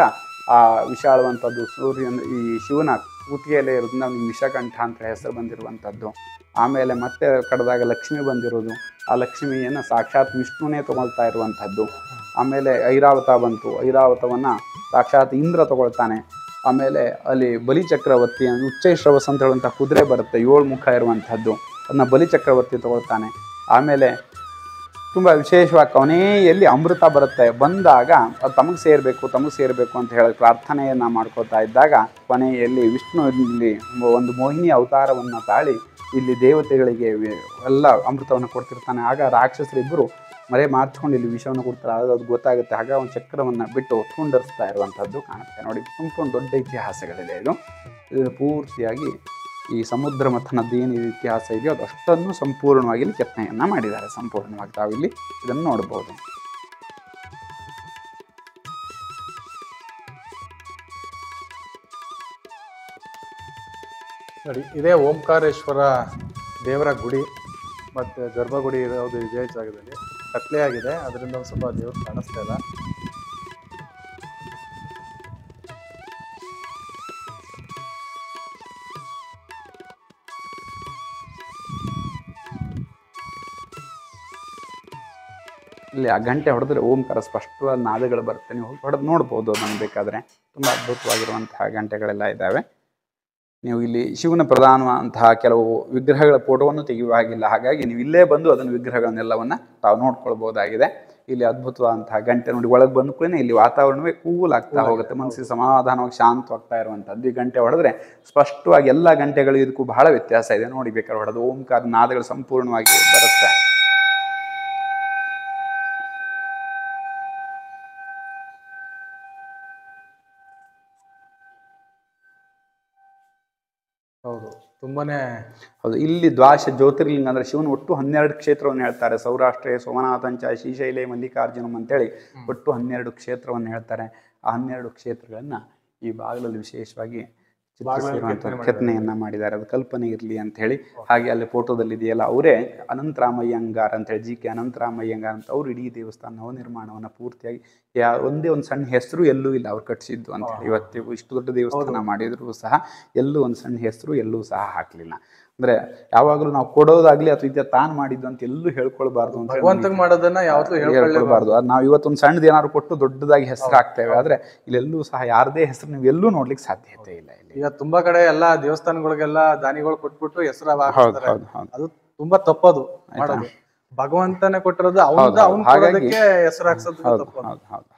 ಆ ವಿಷಾಳುವಂಥದ್ದು ಸೂರ್ಯನ ಈ ಶಿವನ ಕುತ್ತಿಗೆಯಲ್ಲೇ ಇರೋದ್ರಿಂದ ಅವ್ನಿಗೆ ವಿಷಕಂಠ ಅಂತ ಹೆಸರು ಬಂದಿರುವಂಥದ್ದು. ಆಮೇಲೆ ಮತ್ತೆ ಕಡಿದಾಗ ಲಕ್ಷ್ಮಿ ಬಂದಿರೋದು, ಆ ಲಕ್ಷ್ಮಿಯನ್ನು ಸಾಕ್ಷಾತ್ ವಿಷ್ಣುನೇ ತೊಗೊಳ್ತಾ ಇರುವಂಥದ್ದು. ಆಮೇಲೆ ಐರಾವತ ಬಂತು, ಐರಾವತವನ್ನು ಸಾಕ್ಷಾತ್ ಇಂದ್ರ ತೊಗೊಳ್ತಾನೆ. ಆಮೇಲೆ ಅಲ್ಲಿ ಬಲಿಚಕ್ರವರ್ತಿ, ಉಚ್ಚೈಶ್ರವಸ್ ಅಂತ ಹೇಳುವಂಥ ಕುದುರೆ ಬರುತ್ತೆ 7 ಮುಖ ಇರುವಂಥದ್ದು, ಅದನ್ನ ಬಲಿಚಕ್ರವರ್ತಿ ತೊಗೊಳ್ತಾನೆ. ಆಮೇಲೆ ತುಂಬ ವಿಶೇಷವಾಗಿ ಕೊನೆಯಲ್ಲಿ ಅಮೃತ ಬರುತ್ತೆ. ಬಂದಾಗ ಅದು ತಮಗೆ ಸೇರಬೇಕು ಅಂತ ಹೇಳಿ ಪ್ರಾರ್ಥನೆಯನ್ನು ಮಾಡ್ಕೊತಾ ಇದ್ದಾಗ ಕೊನೆಯಲ್ಲಿ ವಿಷ್ಣು ಇಲ್ಲಿ ಒಂದು ಮೋಹಿನಿ ಅವತಾರವನ್ನು ತಾಳಿ ಇಲ್ಲಿ ದೇವತೆಗಳಿಗೆ ಎಲ್ಲ ಅಮೃತವನ್ನು ಕೊಡ್ತಿರ್ತಾನೆ. ಆಗ ರಾಕ್ಷಸರಿಬ್ಬರು ಮರೆ ಮಾರ್ಚ್ಕೊಂಡು ಇಲ್ಲಿ ವಿಷವನ್ನು ಕೊಡ್ತಾರೆ. ಅದು ಗೊತ್ತಾಗುತ್ತೆ. ಆಗ ಒಂದು ಚಕ್ರವನ್ನು ಬಿಟ್ಟು ತುಂಡರಿಸ್ತಾ ಇರುವಂಥದ್ದು ಕಾಣುತ್ತೆ ನೋಡಿ. ಸಂಪೂರ್ಣ ದೊಡ್ಡ ಇತಿಹಾಸಗಳಿದೆ. ಇದು ಪೂರ್ತಿಯಾಗಿ ಈ ಸಮುದ್ರ ಮಥನದ್ದು ಏನು ಇತಿಹಾಸ ಇದೆಯೋ ಅದು ಅಷ್ಟನ್ನು ಸಂಪೂರ್ಣವಾಗಿ ಇಲ್ಲಿ ಕೆತ್ತನೆಯನ್ನು ಮಾಡಿದ್ದಾರೆ. ಸಂಪೂರ್ಣವಾಗಿ ತಾವಿಲ್ಲಿ ಇದನ್ನು ನೋಡ್ಬೋದು.
ನೋಡಿ, ಇದೇ ಓಂಕಾರೇಶ್ವರ ದೇವರ ಗುಡಿ ಮತ್ತು ಗರ್ಭಗುಡಿ ಇರೋದು ಇದೇ ಜಾಗದಲ್ಲಿ. ಕತ್ಲೆ ಆಗಿದೆ, ಅದರಿಂದ ಒಂದು ಸ್ವಲ್ಪ ದೇವರು ಕಾಣಿಸ್ತಾ ಇಲ್ಲ.
ಇಲ್ಲಿ ಆ ಗಂಟೆ ಹೊಡೆದ್ರೆ ಓಂಕಾರ ಸ್ಪಷ್ಟವಾದ ನಾದಗಳು ಬರುತ್ತೆ. ನೀವು ಹೊಡೆದು ನೋಡ್ಬೋದು ನಮ್ಗೆ ಬೇಕಾದರೆ. ತುಂಬ ಅದ್ಭುತವಾಗಿರುವಂತಹ ಗಂಟೆಗಳೆಲ್ಲ ಇದ್ದಾವೆ. ನೀವು ಇಲ್ಲಿ ಶಿವನ ಪ್ರಧಾನವಂತಹ ಕೆಲವು ವಿಗ್ರಹಗಳ ಫೋಟೋವನ್ನು ತೆಗೆಯುವ ಹಾಗಿಲ್ಲ. ಹಾಗಾಗಿ ನೀವು ಇಲ್ಲೇ ಬಂದು ಅದನ್ನು ವಿಗ್ರಹಗಳನ್ನೆಲ್ಲವನ್ನು ತಾವು ನೋಡ್ಕೊಳ್ಬೋದಾಗಿದೆ. ಇಲ್ಲಿ ಅದ್ಭುತವಾದಂತಹ ಗಂಟೆ ನೋಡಿ, ಒಳಗೆ ಬಂದ ಕೂಡಲೇ ಇಲ್ಲಿ ವಾತಾವರಣವೇ ಕೂಲ್ ಆಗ್ತಾ ಹೋಗುತ್ತೆ. ಮನಸ್ಸಿಗೆ ಸಮಾಧಾನವಾಗಿ ಶಾಂತವಾಗ್ತಾ ಇರುವಂಥದ್ದು. ಈ ಗಂಟೆ ಹೊಡೆದ್ರೆ ಸ್ಪಷ್ಟವಾಗಿ ಎಲ್ಲ ಗಂಟೆಗಳು ಇದಕ್ಕೂ ಬಹಳ ವ್ಯತ್ಯಾಸ ಇದೆ. ನೋಡಿ ಬೇಕಾದ್ರೆ ಹೊಡೆದು ಓಂಕಾರ ನಾದಗಳು ಸಂಪೂರ್ಣವಾಗಿ ಬರುತ್ತೆ.
ಹೌದು, ತುಂಬಾನೇ
ಹೌದು. ಇಲ್ಲಿ ದ್ವಾಶ ಜ್ಯೋತಿರ್ಲಿಂಗ ಅಂದರೆ ಶಿವನ ಒಟ್ಟು 12 ಕ್ಷೇತ್ರವನ್ನು ಹೇಳ್ತಾರೆ. ಸೌರಾಷ್ಟ್ರೇ ಸೋಮನಾಥಂಚ ಶ್ರೀಶೈಲೇ ಮಲ್ಲಿಕಾರ್ಜುನಂ ಅಂತೇಳಿ ಒಟ್ಟು 12 ಕ್ಷೇತ್ರವನ್ನು ಹೇಳ್ತಾರೆ. ಆ 12 ಕ್ಷೇತ್ರಗಳನ್ನು ಈ ಭಾಗದಲ್ಲಿ ವಿಶೇಷವಾಗಿ ಕೆತ್ತನೆಯನ್ನು ಮಾಡಿದ್ದಾರೆ. ಅದು ಕಲ್ಪನೆ ಇರಲಿ ಅಂತ ಹೇಳಿ. ಹಾಗೆ ಅಲ್ಲಿ ಫೋಟೋದಲ್ಲಿ ಇದೆಯಲ್ಲ, ಅವರೇ ಅನಂತರಾಮಯ್ಯಂಗಾರ್ ಅಂತೇಳಿ, GK ಅನಂತರಾಮಯ್ಯಂಗಾರ್ ಅಂತ ಅವರು ಇಡೀ ದೇವಸ್ಥಾನ ನವನಿರ್ಮಾಣವನ್ನು ಪೂರ್ತಿಯಾಗಿ ಒಂದೇ ಒಂದು ಸಣ್ಣ ಹೆಸರು ಎಲ್ಲೂ ಇಲ್ಲ ಅವ್ರು ಕಟ್ಟಿಸಿದ್ದು ಅಂತ ಹೇಳಿ. ಇವತ್ತಿಗೂ ಇಷ್ಟು ದೊಡ್ಡ ದೇವಸ್ಥಾನ ಮಾಡಿದ್ರು ಸಹ ಎಲ್ಲೂ ಒಂದು ಸಣ್ಣ ಹೆಸರು ಎಲ್ಲೂ ಸಹ ಹಾಕಲಿಲ್ಲ. ಅಂದ್ರೆ ಯಾವಾಗಲೂ ನಾವು ಕೊಡೋದಾಗ್ಲಿ ಅಥವಾ ಇದನ್ನ ತಾನು ಮಾಡಿದ್ದು ಅಂತ ಎಲ್ಲೂ ಹೇಳ್ಕೊಳ್ಬಾರ್ದು ಅಂತ ಹೇಳ್ಕೊಳ್ಬಾರ್ದು. ನಾವು ಇವತ್ತೊಂದು ಸಣ್ಣದು ಏನಾದ್ರು ಕೊಟ್ಟು ದೊಡ್ಡದಾಗಿ ಹೆಸರು ಹಾಕ್ತೇವೆ. ಆದ್ರೆ ಇಲ್ಲೆಲ್ಲೂ ಸಹ ಯಾರದೇ ಹೆಸರು ನೀವು ಎಲ್ಲೂ ನೋಡ್ಲಿಕ್ಕೆ ಸಾಧ್ಯತೆ ಇಲ್ಲ. ಇಲ್ಲಿ
ಈಗ ತುಂಬಾ ಕಡೆ ಎಲ್ಲಾ ದೇವಸ್ಥಾನಗಳಿಗೆಲ್ಲ ದಾನಿಗಳು ಕೊಟ್ಬಿಟ್ಟು ಹೆಸರು ಅದು ತುಂಬಾ ತಪ್ಪದು ಮಾಡೋದು. ಭಗವಂತನೇ ಕೊಟ್ಟಿರೋದು ಹೆಸರು ಹಾಕ್ಸೋದು.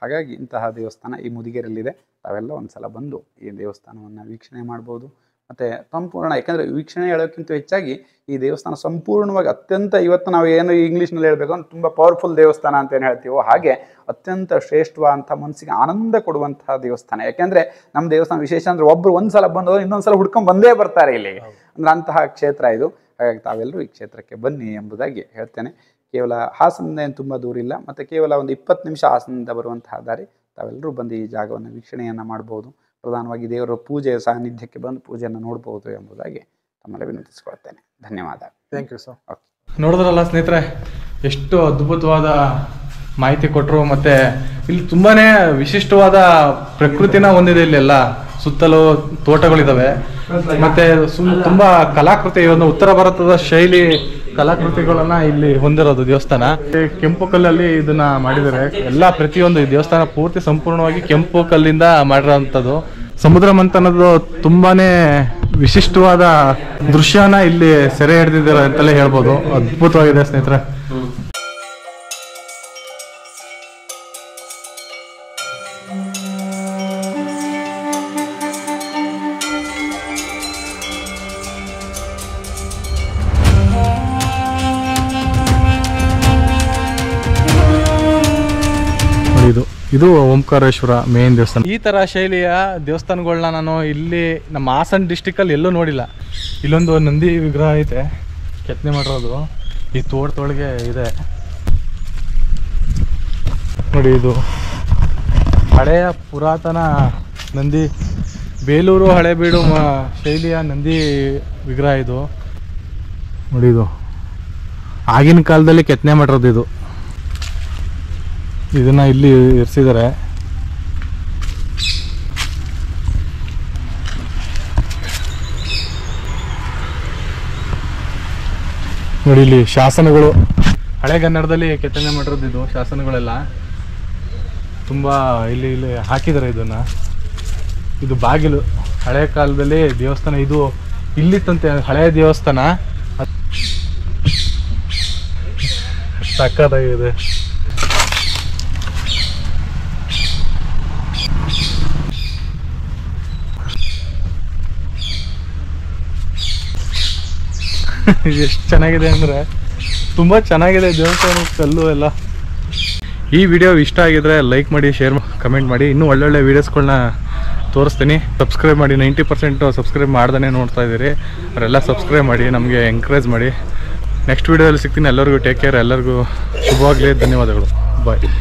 ಹಾಗಾಗಿ ಇಂತಹ ದೇವಸ್ಥಾನ ಈ ಮುದಿಗೆರೆಯಲ್ಲಿದೆ. ತಾವೆಲ್ಲ ಒಂದ್ಸಲ ಬಂದು ಈ ದೇವಸ್ಥಾನವನ್ನ ವೀಕ್ಷಣೆ ಮಾಡ್ಬೋದು. ಮತ್ತೆ ಸಂಪೂರ್ಣ, ಯಾಕಂದ್ರೆ ವೀಕ್ಷಣೆ ಹೇಳೋಕ್ಕಿಂತ ಹೆಚ್ಚಾಗಿ ಈ ದೇವಸ್ಥಾನ ಸಂಪೂರ್ಣವಾಗಿ ಅತ್ಯಂತ, ಇವತ್ತು ನಾವು ಏನು ಇಂಗ್ಲೀಷ್ನಲ್ಲಿ ಹೇಳ್ಬೇಕು ಅಂದ್ರೆ ತುಂಬಾ ಪವರ್ಫುಲ್ ದೇವಸ್ಥಾನ ಅಂತ ಏನು ಹೇಳ್ತೀವೋ ಹಾಗೆ ಅತ್ಯಂತ ಶ್ರೇಷ್ಠವಾದಂಥ ಮನಸ್ಸಿಗೆ ಆನಂದ ಕೊಡುವಂತಹ ದೇವಸ್ಥಾನ. ಯಾಕೆಂದ್ರೆ ನಮ್ಮ ದೇವಸ್ಥಾನ ವಿಶೇಷ ಅಂದ್ರೆ ಒಬ್ರು ಒಂದ್ಸಲ ಬಂದವರು ಇನ್ನೊಂದ್ಸಲ ಹುಡ್ಕೊಂಡ್ ಬಂದೇ ಬರ್ತಾರೆ ಇಲ್ಲಿ. ಅಂದ್ರೆ ಅಂತಹ ಕ್ಷೇತ್ರ ಇದು. ಹಾಗಾಗಿ ತಾವೆಲ್ಲರೂ ಈ ಕ್ಷೇತ್ರಕ್ಕೆ ಬನ್ನಿ ಎಂಬುದಾಗಿ ಹೇಳ್ತೇನೆ. ಕೇವಲ ಹಾಸನದಿಂದ ಏನು ತುಂಬ ದೂರ ಇಲ್ಲ, ಮತ್ತು ಕೇವಲ ಒಂದು 20 ನಿಮಿಷ ಹಾಸನದಿಂದ ಬರುವಂತಹ ದಾರಿ. ತಾವೆಲ್ಲರೂ ಬಂದು ಈ ಜಾಗವನ್ನು ವೀಕ್ಷಣೆಯನ್ನು ಮಾಡ್ಬೋದು. ಪ್ರಧಾನವಾಗಿ ದೇವರ ಪೂಜೆಯ ಸಾನ್ನಿಧ್ಯಕ್ಕೆ ಬಂದು ಪೂಜೆಯನ್ನು ನೋಡ್ಬೋದು ಎಂಬುದಾಗಿ ತಮ್ಮಲ್ಲಿ ವಿನಂತಿಸ್ಕೊಳ್ತೇನೆ. ಧನ್ಯವಾದ.
Thank you sir. ನೋಡಿದ್ರಲ್ಲ ಸ್ನೇಹಿತರೆ, ಎಷ್ಟು ಅದ್ಭುತವಾದ ಮಾಹಿತಿ ಕೊಟ್ಟರು. ಮತ್ತು ಇಲ್ಲಿ ತುಂಬಾ ವಿಶಿಷ್ಟವಾದ ಪ್ರಕೃತಿನ ಹೊಂದಿದೆ. ಇಲ್ಲೆಲ್ಲ ಸುತ್ತಲೂ ತೋಟಗಳಿದ್ದಾವೆ. ಮತ್ತು ತುಂಬ ಕಲಾಕೃತಿ, ಒಂದು ಉತ್ತರ ಭಾರತದ ಶೈಲಿ ಕಲಾಕೃತಿಗಳನ್ನ ಇಲ್ಲಿ ಹೊಂದಿರೋದು ದೇವಸ್ಥಾನ. ಕೆಂಪು ಕಲ್ಲಲ್ಲಿ ಇದನ್ನ ಮಾಡಿದ್ದಾರೆ. ಎಲ್ಲ ಪ್ರತಿಯೊಂದು ಈ ದೇವಸ್ಥಾನ ಪೂರ್ತಿ ಸಂಪೂರ್ಣವಾಗಿ ಕೆಂಪು ಕಲ್ಲಿಂದ ಮಾಡಿರೋಂಥದ್ದು. ಸಮುದ್ರ ಮಂಥನದ ತುಂಬಾನೇ ವಿಶಿಷ್ಟವಾದ ದೃಶ್ಯನ ಇಲ್ಲಿ ಸೆರೆ ಹಿಡಿದಿದ್ದಾರೆ ಅಂತಲೇ ಹೇಳ್ಬೋದು. ಅದ್ಭುತವಾಗಿದೆ ಸ್ನೇಹಿತರೆ. ಇದು ಓಂಕಾರೇಶ್ವರ ಮೇನ್ ದೇವಸ್ಥಾನ. ಈ ಥರ ಶೈಲಿಯ ದೇವಸ್ಥಾನಗಳನ್ನ ನಾನು ಇಲ್ಲಿ ನಮ್ಮ ಹಾಸನ ಡಿಸ್ಟಿಕಲ್ಲಿ ಎಲ್ಲೂ ನೋಡಿಲ್ಲ. ಇಲ್ಲೊಂದು ನಂದಿ ವಿಗ್ರಹ ಐತೆ, ಕೆತ್ತನೆ ಮಾಡಿರೋದು ಈ ತೋಟದೊಳಗೆ ಇದೆ ನೋಡಿ. ಇದು ಹಳೆಯ ಪುರಾತನ ನಂದಿ, ಬೇಲೂರು ಹಳೆಬೀಡು ಶೈಲಿಯ ನಂದಿ ವಿಗ್ರಹ ಇದು ನೋಡಿ. ಇದು ಆಗಿನ ಕಾಲದಲ್ಲಿ ಕೆತ್ತನೆ ಮಾಡಿರೋದು. ಇದು ಇದನ್ನ ಇಲ್ಲಿ ಇರಿಸಿದ್ದಾರೆ. ನೋಡಿ ಇಲ್ಲಿ ಶಾಸನಗಳು, ಹಳೆಗನ್ನಡದಲ್ಲಿ ಕೆತ್ತನೆ ಮಾಡಿರೋದು ಇದು ಶಾಸನಗಳೆಲ್ಲ ತುಂಬಾ ಇಲ್ಲಿ ಹಾಕಿದ್ದಾರೆ ಇದನ್ನ. ಇದು ಬಾಗಿಲು, ಹಳೆ ಕಾಲದಲ್ಲಿ ದೇವಸ್ಥಾನ ಇದು ಇಲ್ಲಿತ್ತಂತೆ, ಹಳೆಯ ದೇವಸ್ಥಾನ ಸಕ್ಕತ್ತಾಗಿದೆ. ಎಷ್ಟು ಚೆನ್ನಾಗಿದೆ ಅಂದರೆ ತುಂಬ ಚೆನ್ನಾಗಿದೆ ದೇವಸ್ಥಾನ, ಕಲ್ಲು ಎಲ್ಲ. ಈ ವಿಡಿಯೋ ಇಷ್ಟ ಆಗಿದ್ರೆ ಲೈಕ್ ಮಾಡಿ, ಶೇರ್ ಕಮೆಂಟ್ ಮಾಡಿ. ಇನ್ನೂ ಒಳ್ಳೊಳ್ಳೆ ವೀಡಿಯೋಸ್ಗಳನ್ನ ತೋರಿಸ್ತೀನಿ. ಸಬ್ಸ್ಕ್ರೈಬ್ ಮಾಡಿ. 90% ಸಬ್ಸ್ಕ್ರೈಬ್ ಮಾಡ್ದೇ ನೋಡ್ತಾ ಇದ್ದೀರಿ, ಅವರೆಲ್ಲ ಸಬ್ಸ್ಕ್ರೈಬ್ ಮಾಡಿ, ನಮಗೆ ಎಂಕರೇಜ್ ಮಾಡಿ. ನೆಕ್ಸ್ಟ್ ವೀಡಿಯೋದಲ್ಲಿ ಸಿಗ್ತೀನಿ. ಎಲ್ಲರಿಗೂ ಟೇಕ್ ಕೇರ್, ಎಲ್ಲರಿಗೂ ಶುಭವಾಗಲಿ. ಧನ್ಯವಾದಗಳು. ಬಾಯ್.